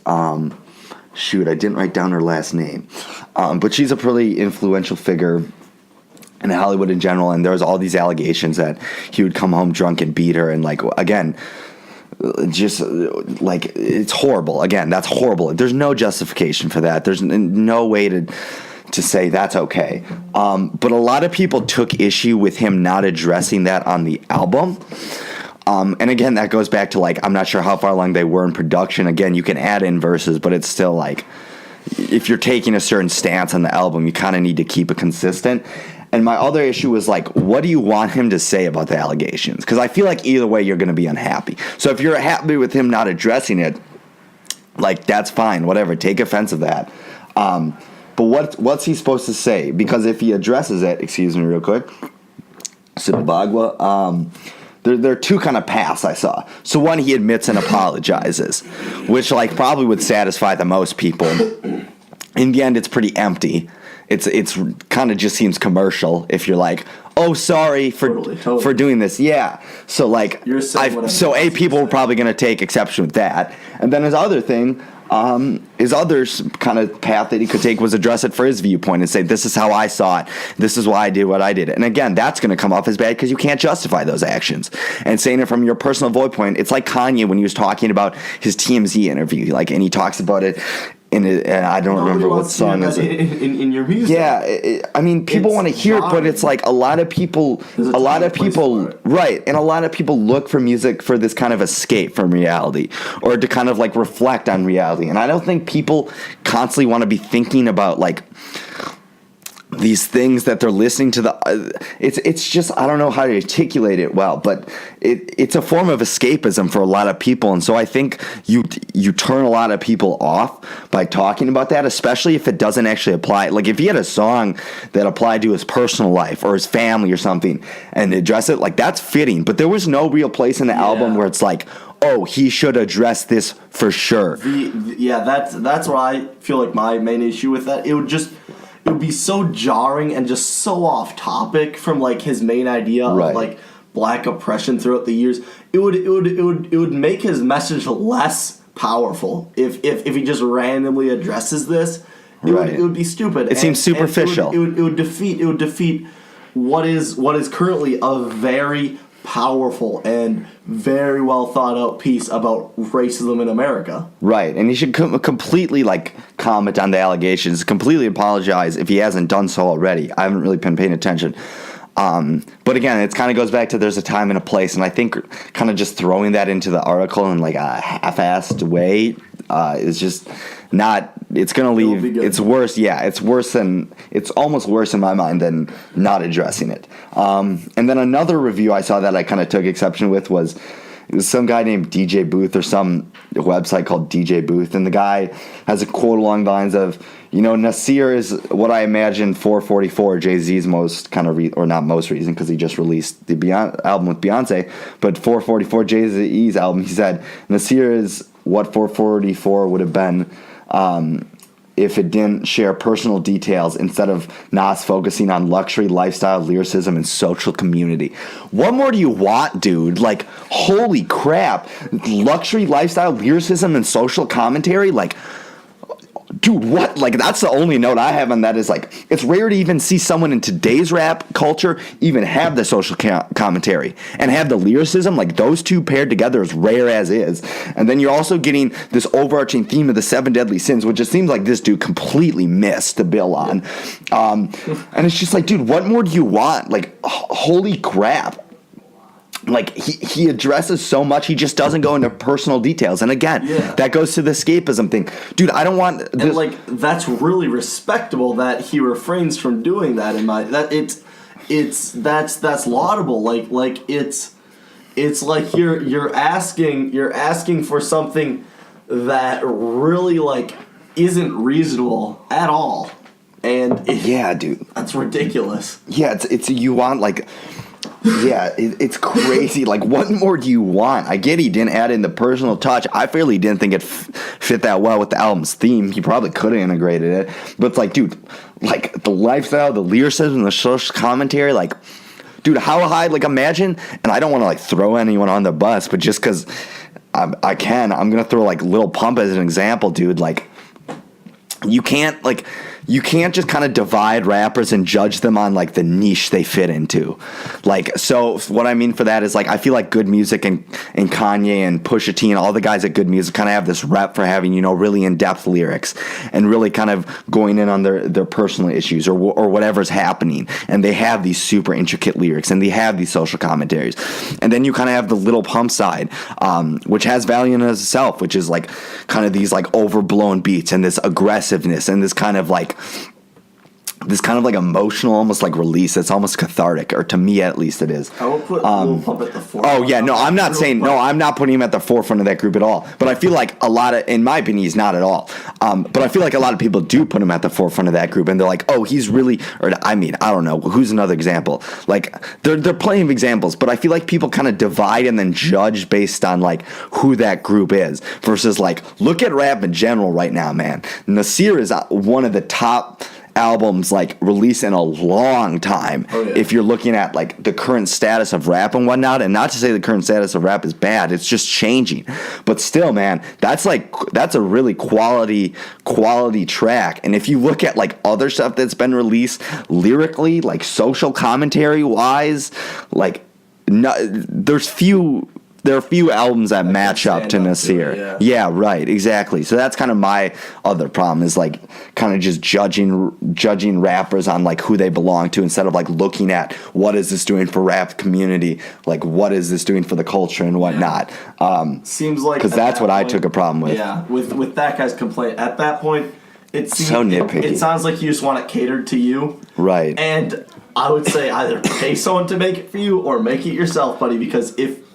Shoot, I didn't write down her last name. But she's a pretty influential figure in Hollywood in general, and there was all these allegations that he would come home drunk and beat her, and like, again, just like, it's horrible. Again, that's horrible. There's no justification for that. There's no way to say that's okay. But a lot of people took issue with him not addressing that on the album. And again, that goes back to, like, I'm not sure how far along they were in production. Again, you can add in verses, but it's still like, if you're taking a certain stance on the album, you kind of need to keep it consistent. And my other issue was, like, what do you want him to say about the allegations? Because I feel like either way you're going to be unhappy. So if you're happy with him not addressing it, like, that's fine, whatever. Take offense of that. But what's he supposed to say? Because if he addresses it, excuse me real quick, sip of agua, there are two kind of paths I saw. So one, he admits and apologizes, which, like, probably would satisfy the most people. In the end, it's pretty empty. It's kind of just seems commercial if you're like, oh, sorry for doing this. Yeah. So, like, people were probably going to take exception with that. And then his other thing, his other kind of path that he could take was address it for his viewpoint and say, this is how I saw it. This is why I did what I did. And again, that's going to come off as bad because you can't justify those actions. And saying it from your personal viewpoint, it's like Kanye when he was talking about his TMZ interview, like, and he talks about it. I don't remember what song is it. In your music. Yeah, I mean, people want to hear it, but it's like a lot of people, right, and a lot of people look for music for this kind of escape from reality, or to kind of, like, reflect on reality. And I don't think people constantly want to be thinking about, like, these things that they're listening to. It's just, I don't know how to articulate it well, but it's a form of escapism for a lot of people. And so I think you turn a lot of people off by talking about that, especially if it doesn't actually apply. Like, if he had a song that applied to his personal life or his family or something and address it, like, that's fitting. But there was no real place in the album where it's like, oh, he should address this for sure. That's why I feel like my main issue with that. It would be so jarring and just so off topic from, like, his main idea of, like, black oppression throughout the years. It would make his message less powerful if he just randomly addresses this. It would be stupid. It seems superficial. It would defeat what is currently a very powerful and very well thought out piece about racism in America. Right, and he should completely, like, comment on the allegations, completely apologize if he hasn't done so already. I haven't really been paying attention. But again, it kind of goes back to there's a time and a place, and I think kind of just throwing that into the article in, like, a half-assed way is just not. It's gonna leave. It's worse. Yeah, it's almost worse in my mind than not addressing it. And then another review I saw that I kind of took exception with was some guy named DJ Booth, or some website called DJ Booth, and the guy has a quote along the lines of, Nasir is what I imagine 444, Jay-Z's most kind of, or not most reason, because he just released the album with Beyonce, but 444, Jay-Z's album, he said, Nasir is what 444 would have been if it didn't share personal details instead of Nas focusing on luxury, lifestyle, lyricism, and social community. What more do you want, dude? Like, holy crap. Luxury, lifestyle, lyricism, and social commentary? Like, dude, what? Like, that's the only note I have on that is, like, it's rare to even see someone in today's rap culture even have the social commentary and have the lyricism. Like, those two paired together is rare as is. And then you're also getting this overarching theme of the 7 deadly sins, which it seems like this dude completely missed the bill on. And it's just like, dude, what more do you want? Like, holy crap. Like, he addresses so much, he just doesn't go into personal details. And again, that goes to the escapism thing. Dude, I don't want this. And, like, that's really respectable that he refrains from doing that in my that's laudable. Like it's like you're asking for something that really, like, isn't reasonable at all. And dude. That's ridiculous. Yeah, it's you want, like, it's crazy. Like, what more do you want? I get he didn't add in the personal touch. I fairly didn't think it fit that well with the album's theme. He probably could have integrated it. But it's like, dude, like, the lifestyle, the lyricism, the social commentary, like, dude, how high? Like, imagine, and I don't want to like throw anyone on the bus, but just because I'm gonna throw like Lil Pump as an example, dude. Like, you can't just kind of divide rappers and judge them on like the niche they fit into. Like, so what I mean for that is like, I feel like Good Music and Kanye and Pusha T and all the guys at Good Music kind of have this rep for having, you know, really in-depth lyrics and really kind of going in on their personal issues or whatever's happening. And they have these super intricate lyrics and they have these social commentaries. And then you kind of have the Lil Pump side, which has value in itself, which is like kind of these like overblown beats and this aggressiveness and this kind of like emotional, almost like release. It's almost cathartic, or to me at least it is. I will put Lil Pump at the forefront. Oh yeah, no, I'm not saying no. I'm not putting him at the forefront of that group at all. But I feel like in my opinion, he's not at all. But I feel like a lot of people do put him at the forefront of that group, and they're like, oh, he's really. Or I mean, I don't know. Who's another example? Like there are plenty of examples, but I feel like people kind of divide and then judge based on like who that group is versus like look at rap in general right now, man. Nasir is one of the top albums like released in a long time. Oh, yeah. If you're looking at like the current status of rap and whatnot, and not to say the current status of rap is bad, it's just changing. But still, man, that's a really quality track. And if you look at like other stuff that's been released lyrically, like social commentary wise, like there are few albums that match up to Nasir. Yeah, right, exactly. So that's kind of my other problem is like kind of just judging rappers on like who they belong to instead of like looking at what is this doing for rap community, like what is this doing for the culture and whatnot. Seems like because that's what I took a problem with. Yeah, with that guy's complaint at that point, it seems so nitpicky. It sounds like you just want it catered to you, right? And I would say either pay someone to make it for you or make it yourself, buddy. Because if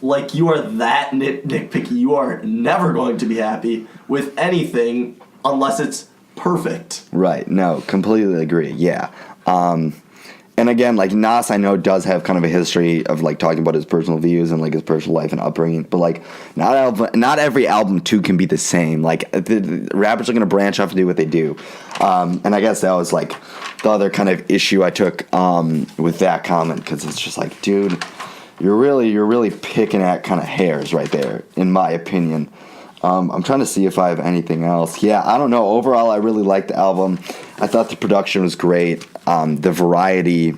like you are that nitpicky, you are never going to be happy with anything unless it's perfect. Right. No, completely agree. Yeah. And again, like Nas, I know does have kind of a history of like talking about his personal views and like his personal life and upbringing, but like not every album too can be the same. Like the rappers are going to branch off and do what they do. And I guess that was like the other kind of issue I took with that comment, because it's just like, dude, you're really picking at kind of hairs right there, in my opinion. I'm trying to see if I have anything else. Yeah, I don't know. Overall, I really liked the album. I thought the production was great. The variety.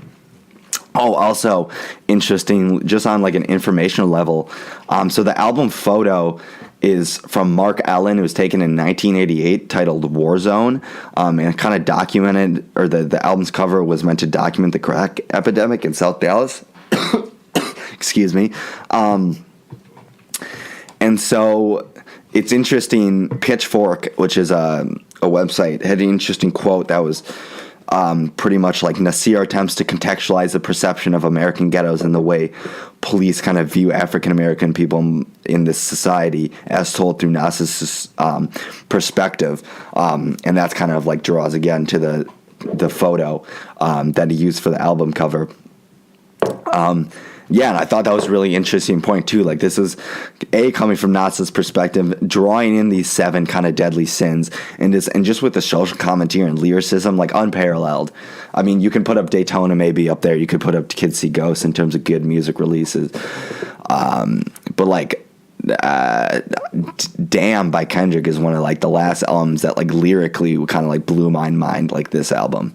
Oh, also interesting, just on like an informational level. So the album photo is from Mark Allen. It was taken in 1988, titled Warzone, and it kind of documented, or the album's cover was meant to document the crack epidemic in South Dallas. Excuse me. And so it's interesting. Pitchfork, which is a website, had an interesting quote that was pretty much like Nasir attempts to contextualize the perception of American ghettos and the way police kind of view African American people in this society as told through Nasir's perspective. And that's kind of like draws again to the photo that he used for the album cover. Yeah, and I thought that was a really interesting point too. Like this is coming from Nas's perspective, drawing in these 7 kind of deadly sins, and just with the social commentary and lyricism, like unparalleled. I mean, you can put up Daytona maybe up there. You could put up Kids See Ghosts in terms of good music releases, but like Damn by Kendrick is one of like the last albums that like lyrically kind of like blew my mind, like this album,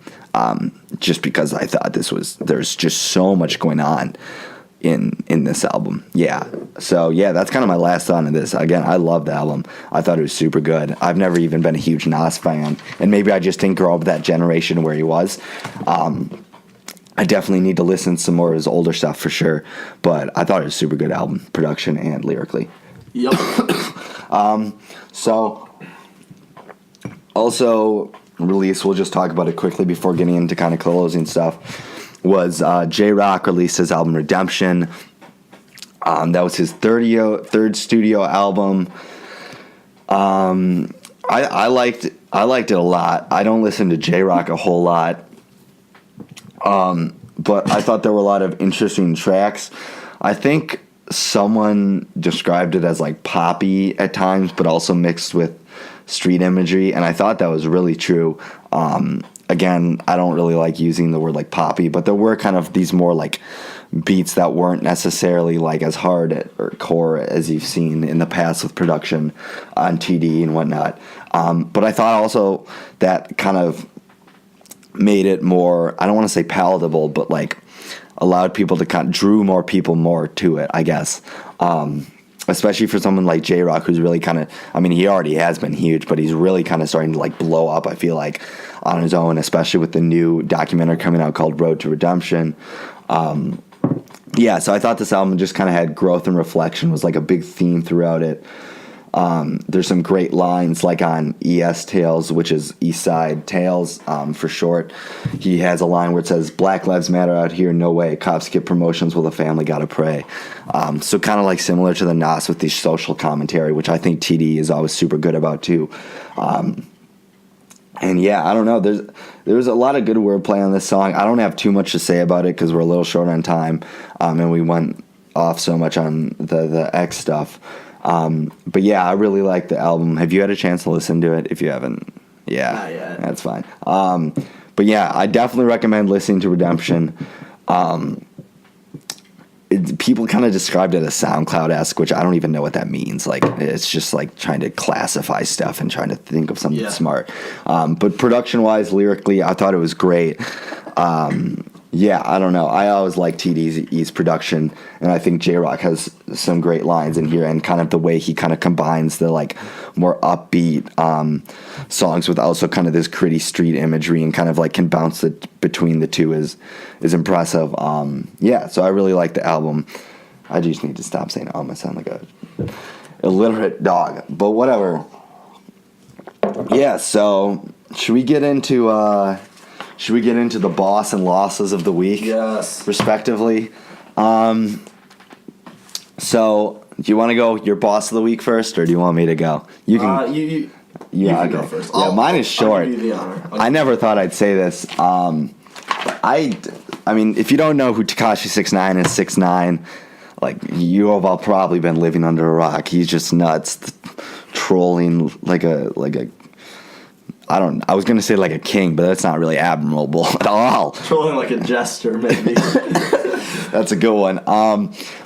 just because I thought there's just so much going on in this album. Yeah. So yeah, that's kind of my last thought on this. Again, I love the album. I thought it was super good. I've never even been a huge Nas fan, and maybe I just didn't grow up that generation where he was. I definitely need to listen to some more of his older stuff for sure, but I thought it was a super good album, production and lyrically. Yep. So also release, we'll just talk about it quickly before getting into kind of closing stuff, was J-Rock released his album Redemption. That was his third studio album. I liked it a lot. I don't listen to J-Rock a whole lot, but I thought there were a lot of interesting tracks. I think someone described it as like poppy at times, but also mixed with street imagery, and I thought that was really true. again, I don't really like using the word like poppy, but there were kind of these more like beats that weren't necessarily like as hard or core as you've seen in the past with production on TD and whatnot. But I thought also that kind of made it more, I don't want to say palatable, but like allowed people to kind of drew more people more to it, I guess. Especially for someone like J-Rock, who's really kind of, I mean, he already has been huge, but he's really kind of starting to like blow up, I feel like, on his own, especially with the new documentary coming out called Road to Redemption. Yeah, so I thought this album just kind of had growth and reflection, was like a big theme throughout it. There's some great lines, like on ES Tales, which is East Side Tales for short. He has a line where it says, "Black lives matter out here, no way. Cops get promotions while the family gotta pray." So kind of like similar to the Nas with the social commentary, which I think TD is always super good about too. And yeah, I don't know. There's a lot of good wordplay on this song. I don't have too much to say about it because we're a little short on time, and we went off so much on the X stuff. But yeah, I really like the album. Have you had a chance to listen to it? If you haven't, yeah, not yet. That's fine. But yeah, I definitely recommend listening to Redemption. People kind of described it as SoundCloud-esque, which I don't even know what that means. Like, it's just like trying to classify stuff and trying to think of something smart. But production-wise, lyrically, I thought it was great. Yeah, I don't know. I always like TD's production, and I think J-Rock has some great lines in here, and kind of the way he kind of combines the like more upbeat songs with also kind of this gritty street imagery, and kind of like can bounce it between the two is impressive. Yeah, so I really like the album. I just need to stop saying I sound like a illiterate dog, but whatever. Yeah, so should we get into the boss and losses of the week? Yes. Respectively. So, do you want to go your boss of the week first, or do you want me to go? You can. You can go first. Yeah, mine is short. I'll give you the honor. I never thought I'd say this. I mean, if you don't know who Tekashi 6ix9ine is, 6ix9ine, like, you have all probably been living under a rock. He's just nuts, trolling like a I was going to say like a king, but that's not really admirable at all. Trolling like a jester, maybe. That's a good one.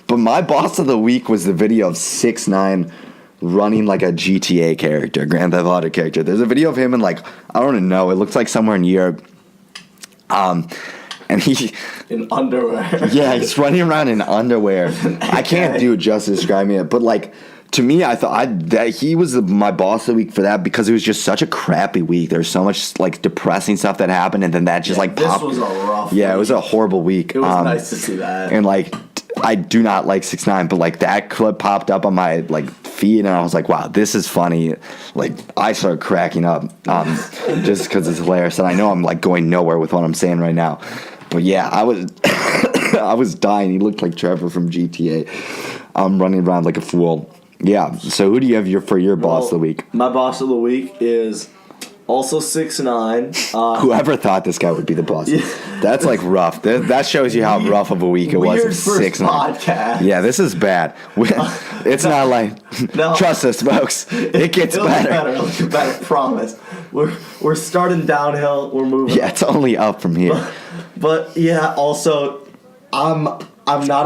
But my boss of the week was the video of 6ix9ine running like a GTA character, Grand Theft Auto character. There's a video of him in like, I don't know, it looks like somewhere in Europe. And he... in underwear. Yeah, he's running around in underwear. I can't do it justice describing it, but like... To me, I thought that he was my boss of the week for that because it was just such a crappy week. There's so much like depressing stuff that happened, and then that just like popped. This was a rough week. Yeah, it was a horrible week. It was nice to see that. And like, I do not like 6ix9ine, but like that clip popped up on my like feed, and I was like, wow, this is funny. Like, I started cracking up just because it's hilarious, and I know I'm like going nowhere with what I'm saying right now, but yeah, I was I was dying. He looked like Trevor from GTA, running around like a fool. Yeah, so who do you have for your boss of the week? My boss of the week is also 6ix9ine. Whoever thought this guy would be the boss. Yeah. That's like rough. That shows you how rough of a week it was. Weird first 6ix9ine. podcast. Yeah, this is bad. It's not like, trust us, folks. It gets better. It'll get better, promise. We're starting downhill. We're moving. Yeah, it's only up from here. But yeah, also, I'm not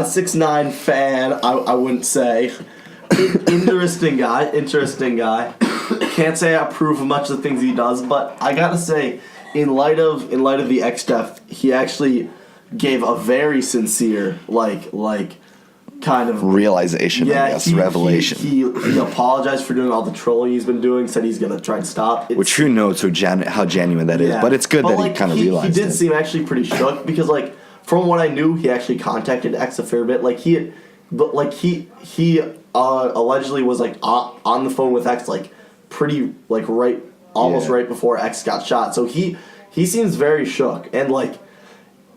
a 6ix9ine fan, I wouldn't say. Interesting guy. Can't say I approve of much of the things he does, but I gotta say, in light of the X stuff, he actually gave a very sincere, like kind of realization, I guess, revelation. He apologized for doing all the trolling he's been doing. Said he's gonna try and stop. Which who knows how genuine that is, but it's good that he kind of realized. He did seem actually pretty shook because, like, from what I knew, he actually contacted X a fair bit. Like he allegedly was like on the phone with X like pretty like almost right before X got shot. So he seems very shook, and like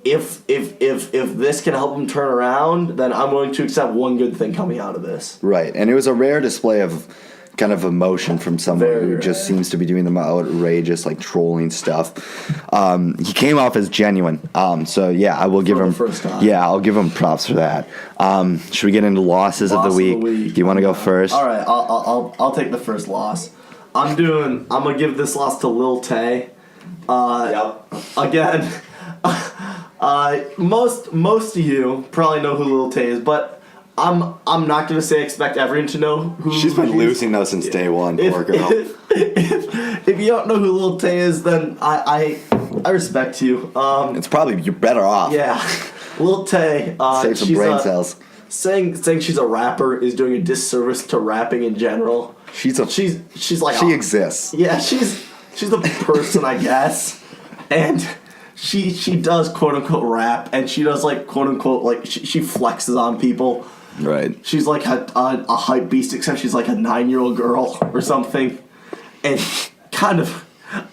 if this can help him turn around, then I'm willing to accept one good thing coming out of this. Right, and it was a rare display of kind of emotion from someone who just seems to be doing the outrageous like trolling stuff. He came off as genuine. So yeah, I will give him. Yeah, I'll give him props for that. Should we get into losses of the week? Do you want to go first? All right, I'll take the first loss. I'm gonna give this loss to Lil Tay. Again, most of you probably know who Lil Tay is, but I'm not gonna say expect everyone to know who. She's been losing though since day one. Poor girl. If you don't know who Lil Tay is, then I respect you. It's probably you're better off. Yeah, Lil Tay. Save some brain cells. Saying she's a rapper is doing a disservice to rapping in general. She's like she exists. Yeah, she's the person, I guess, and she does quote unquote rap, and she does like quote unquote like she flexes on people. Right. She's like a hype beast, except she's like a 9-year-old girl or something, and kind of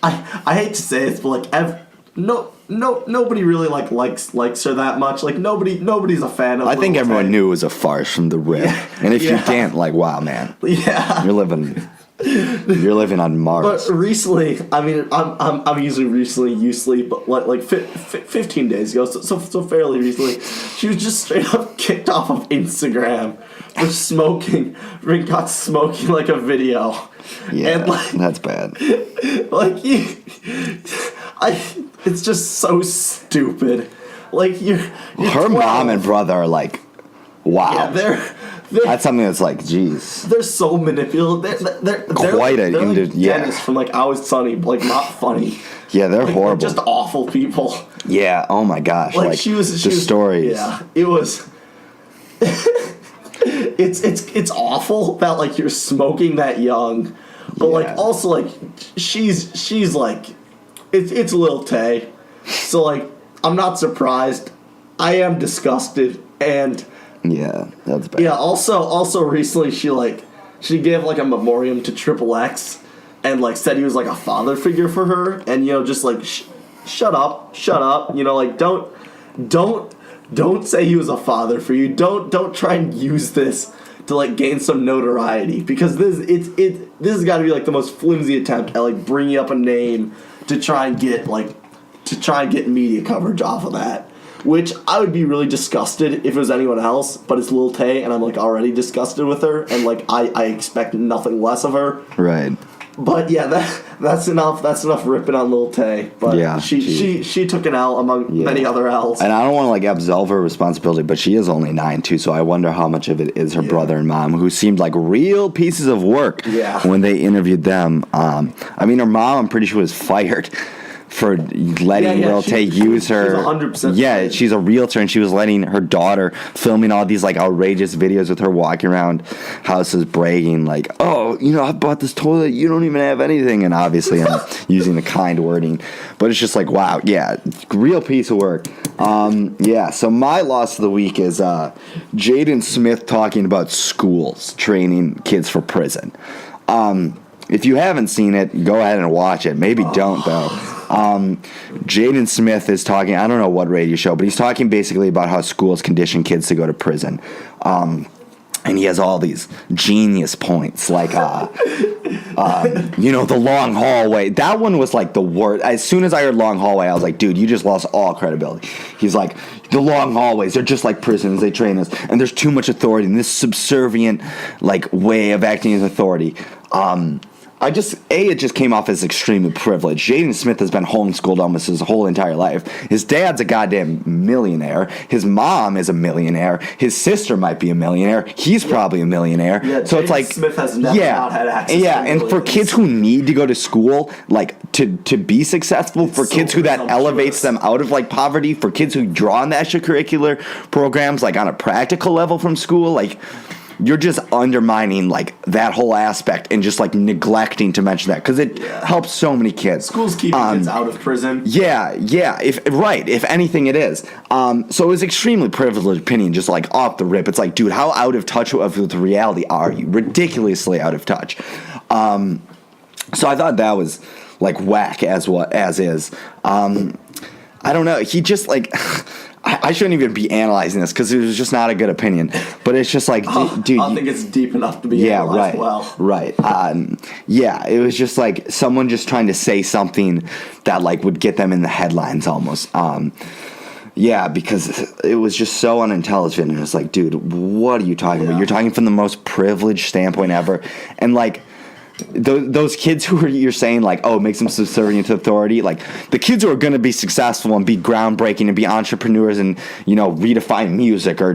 I hate to say this, but like nobody really likes her that much. Like nobody's a fan of. I think Lil everyone Tay. knew it was a farce from the rip, and if you can't, like, wow, man, you're living on Mars. But recently, I mean, I'm using recently loosely, but like 15 days ago, so fairly recently, she was just straight up kicked off of Instagram for smoking. Ring got smoking like a video. Yeah, and like, that's bad. Like it's just so stupid. Like her 12. mom and brother are like, wow. Yeah, they're that's something that's like, geez. They're so manipulative. They're quite they're like yeah. Dennis from like Always Sunny, like not funny. Yeah, they're like, horrible. They're just awful people. Yeah. Oh my gosh. Like she was stories. Yeah, it was. it's awful that like you're smoking that young, but like also like she's like it's Lil Tay, so like I'm not surprised. I am disgusted and. Yeah, that's bad. Yeah. Also, recently she gave like a memoriam to Triple X, and like said he was like a father figure for her, and just like shut up, like don't say he was a father for you. Don't try and use this to like gain some notoriety, because this has got to be like the most flimsy attempt at like bringing up a name to try and get media coverage off of that. Which I would be really disgusted if it was anyone else, but it's Lil Tay, and I'm like already disgusted with her, and like I expect nothing less of her. Right. But yeah, that's enough. That's enough ripping on Lil Tay. But yeah, she took an L among many other L's. And I don't want to like absolve her responsibility, but she is only 9 too, so I wonder how much of it is her brother and mom, who seemed like real pieces of work when they interviewed them. I mean, her mom, I'm pretty sure, was fired for letting Lil Tay use her. She's 100%. Yeah, she's a realtor, and she was letting her daughter filming all these like outrageous videos with her walking around houses bragging like, oh, I bought this toilet, you don't even have anything. And obviously I'm using the kind wording, but it's just like, wow, yeah, real piece of work. So my loss of the week is Jaden Smith talking about schools training kids for prison. If you haven't seen it, go ahead and watch it. Maybe don't, though. Jaden Smith is talking, I don't know what radio show, but he's talking basically about how schools condition kids to go to prison. And he has all these genius points, like, the long hallway. That one was like the worst. As soon as I heard long hallway, I was like, dude, you just lost all credibility. He's like, the long hallways, they're just like prisons. They train us. And there's too much authority in this subservient, like, way of acting as authority. It just came off as extremely privileged. Jaden Smith has been homeschooled almost his whole entire life. His dad's a goddamn millionaire. His mom is a millionaire. His sister might be a millionaire. He's probably a millionaire. Yeah, so Jaden it's like Smith has never not had access to and for kids who need to go to school, like to be successful, for kids who that elevates them out of like poverty, for kids who draw on the extracurricular programs like on a practical level from school, like you're just undermining like that whole aspect and just like neglecting to mention that, because it helps so many kids. Schools keep kids out of prison. Yeah. If anything, it is. So it was extremely privileged opinion, just like off the rip. It's like, dude, how out of touch with reality are you? Ridiculously out of touch. So I thought that was like whack as is. I don't know. He just like. I shouldn't even be analyzing this because it was just not a good opinion. But it's just like, dude. I think it's deep enough to be analyzed well. Right. It was just like someone just trying to say something that like would get them in the headlines almost. Because it was just so unintelligent. And it's like, dude, what are you talking about? You're talking from the most privileged standpoint ever. And like, those kids who are, you're saying like, oh, it makes them subservient to authority. Like the kids who are going to be successful and be groundbreaking and be entrepreneurs and redefine music or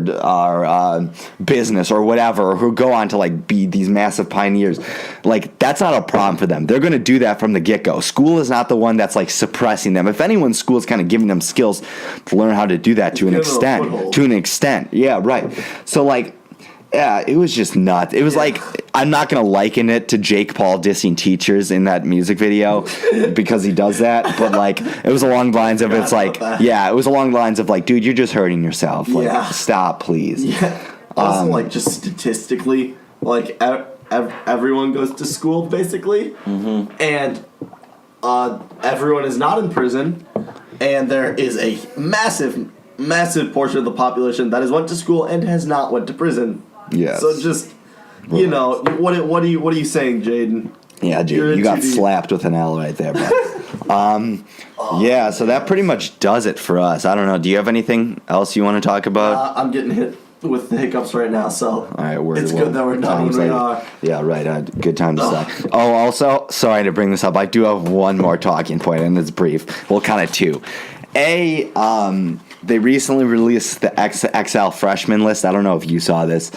business or whatever, or who go on to like be these massive pioneers. Like that's not a problem for them. They're going to do that from the get go. School is not the one that's like suppressing them. If anyone, school is kind of giving them skills to learn how to do that to an extent. To an extent, yeah, right. So like. Yeah, it was just nuts. It was like, I'm not going to liken it to Jake Paul dissing teachers in that music video because he does that. But, like, it was along the lines of, it's like, it was along the lines of, like, dude, you're just hurting yourself. Like, stop, please. Yeah. Also, like, just statistically, like, everyone goes to school, basically. Mm-hmm. And everyone is not in prison. And there is a massive portion of the population that has went to school and has not went to prison. Yes. So just, what are you saying, Jaden? Yeah, Jaden, you got slapped with an L right there, bud. Yeah, so that pretty much does it for us. I don't know. Do you have anything else you want to talk about? I'm getting hit with the hiccups right now, so all right, it's good that we're done when we are. Yeah, right. Good time to stop. Oh, also, sorry to bring this up. I do have one more talking point, and it's brief. Well, kind of two. They recently released the XL freshman list. I don't know if you saw this.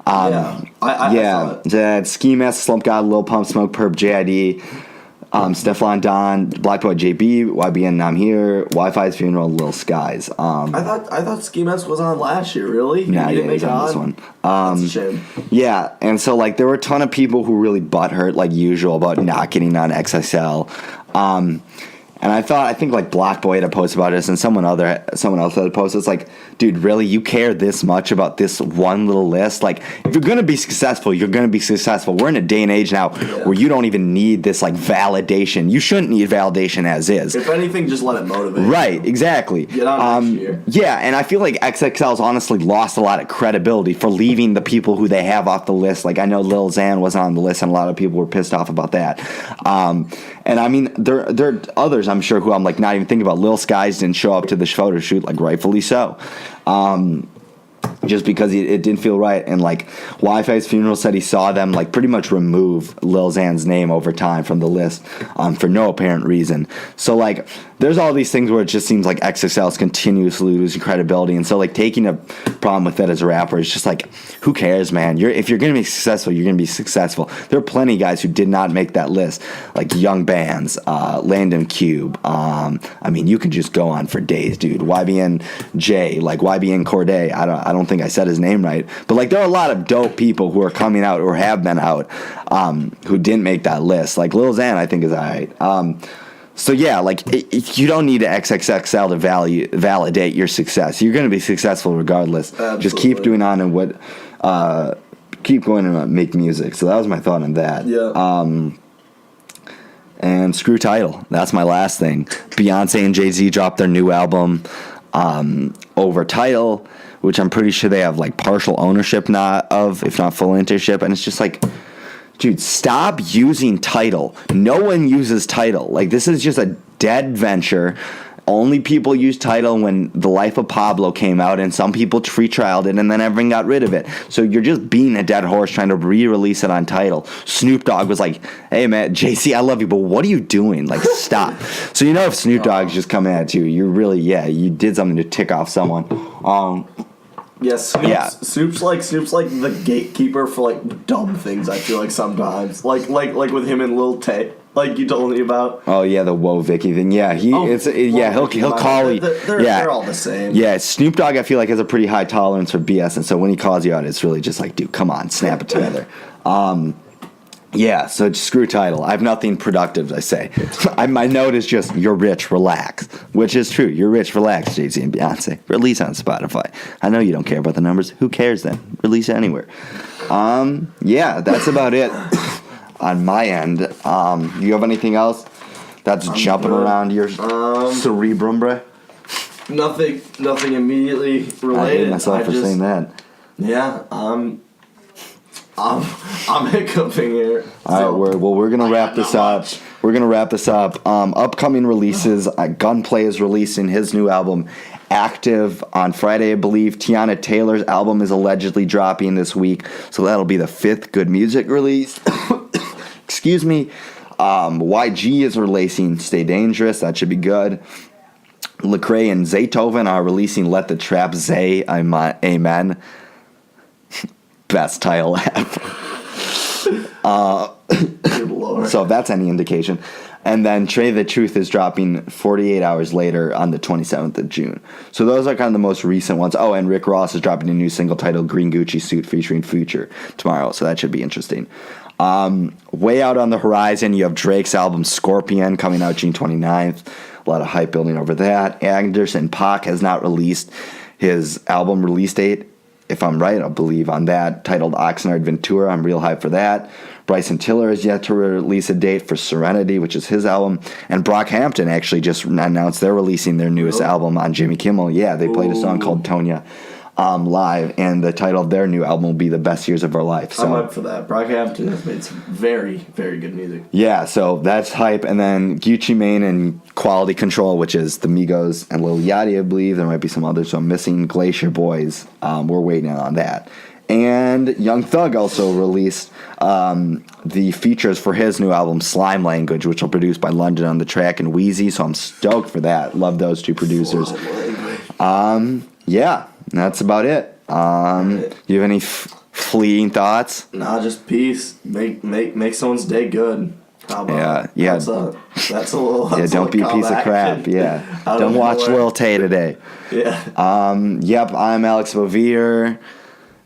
I saw it. Ski Mask, Slump God, Lil Pump, Smoke Perp, JID, Stefan Don, Black Boy JB, YBN I'm Here, Wi-Fi's Funeral, Lil Skies. I thought Ski Mask was on last year, really? Nah, he didn't make it on this one. That's a shame. Yeah, and so like there were a ton of people who really butthurt like usual about not getting on XXL. And I think like Black Boy had a post about this, and someone else had a post. It's like, dude, really, you care this much about this one little list? Like, if you're gonna be successful, you're gonna be successful. We're in a day and age now where you don't even need this like validation. You shouldn't need validation as is. If anything, just let it motivate. Right, exactly. Get on next year. Yeah, and I feel like XXL's honestly lost a lot of credibility for leaving the people who they have off the list. Like I know Lil Xan wasn't on the list, and a lot of people were pissed off about that. And I mean, there are others, I'm sure, who I'm like not even thinking about. Lil Skies didn't show up to the photo shoot, like rightfully so. Just because it didn't feel right. And like Wi-Fi's Funeral said he saw them like pretty much remove Lil Xan's name over time from the list for no apparent reason. So like there's all these things where it just seems like XXL is continuously losing credibility. And so like taking a problem with that as a rapper is just like, who cares, man? If you're going to be successful, you're going to be successful. There are plenty of guys who did not make that list, like Young Bands, Landon Cube. I mean, you can just go on for days, dude. YBN J, like YBN Corday. I don't think I said his name right, but like there are a lot of dope people who are coming out or have been out who didn't make that list. Like Lil Xan, I think is alright. So yeah, like you don't need to XXXL to validate your success. You're going to be successful regardless. Absolutely. Just keep doing on and keep going and make music. So that was my thought on that. Yeah. And screw Tidal. That's my last thing. Beyonce and Jay-Z dropped their new album over Tidal, which I'm pretty sure they have like partial ownership if not full ownership. And it's just like, dude, stop using Tidal. No one uses Tidal. Like this is just a dead venture. Only people used Tidal when The Life of Pablo came out, and some people free trialed it, and then everyone got rid of it. So you're just beating a dead horse trying to re-release it on Tidal. Snoop Dogg was like, hey man, JC, I love you, but what are you doing? Like, stop. So you know if Snoop Dogg's just coming at you, you're really, you did something to tick off someone. Snoop's like the gatekeeper for like dumb things. I feel like sometimes, like with him and Lil Tay, like you told me about. Oh yeah, the Whoa Vicky thing. Yeah, he'll call you. They're all the same. Yeah, Snoop Dogg I feel like has a pretty high tolerance for BS, and so when he calls you out, it's really just like, dude, come on, snap it together. Yeah, so just screw Tidal. I have nothing productive, I say. My note is just, you're rich, relax. Which is true. You're rich, relax, Jay-Z and Beyonce. Release on Spotify. I know you don't care about the numbers. Who cares then? Release anywhere. Yeah, that's about it on my end. You have anything else that's jumping around your cerebrum, bruh? Nothing immediately related. I hate myself for saying that. Yeah, I'm hiccuping here. All right, we're gonna wrap this up. We're gonna wrap this up. Upcoming releases. Gunplay is releasing his new album, Active, on Friday, I believe. Tiana Taylor's album is allegedly dropping this week, so that'll be the 5th good music release. Excuse me. YG is releasing Stay Dangerous. That should be good. Lecrae and Zaytoven are releasing Let the Trap Zay. Amen. Best title ever. Good Lord. So if that's any indication. And then Trey the Truth is dropping 48 hours later on the 27th of June. So those are kind of the most recent ones. Oh, and Rick Ross is dropping a new single titled Green Gucci Suit featuring Future tomorrow. So that should be interesting. Way out on the horizon, you have Drake's album Scorpion coming out June 29th. A lot of hype building over that. Anderson .Paak has not released his album release date. If I'm right, I'll believe on that, titled Oxnard Ventura. I'm real hyped for that. Bryson Tiller has yet to release a date for Serenity, which is his album. And Brockhampton actually just announced they're releasing their newest album on Jimmy Kimmel. Yeah, they played a song called Tonya live, and the title of their new album will be The Best Years of Our Life. So, I'm up for that. Brockhampton has made some very, very good music. Yeah, so that's hype. And then Gucci Mane and Quality Control, which is the Migos and Lil Yachty, I believe. There might be some others, so I'm missing. Glacier Boys. We're waiting on that. And Young Thug also released the features for his new album, Slime Language, which will be produced by London on the Track and Wheezy. So I'm stoked for that. Love those two producers. Yeah, that's about it. You have any fleeting thoughts? Nah, just peace. Make someone's day good. How about yeah. That's a little. That's Don't be a piece of crap. Yeah. Don't watch Lil Tay today. Yeah. Yep, I'm Alex Bovere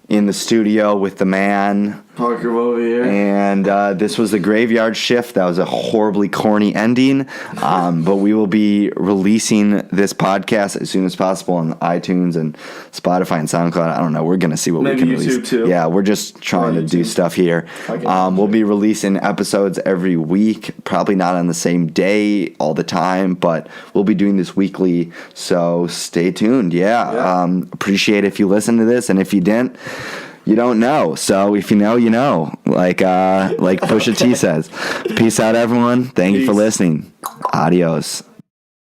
in the studio with the man. Parker over here. And this was the Graveyard Shift. That was a horribly corny ending. But we will be releasing this podcast as soon as possible on iTunes and Spotify and SoundCloud. I don't know. We're going to see what we can Maybe YouTube release. too. Yeah, we're just trying to do stuff here. We'll be releasing episodes every week. Probably not on the same day all the time, but we'll be doing this weekly. So stay tuned. Yeah. Appreciate if you listen to this. And if you didn't, you don't know. So if you know, you know. Like Pusha T says. Peace out, everyone. Thank you for listening. Adios.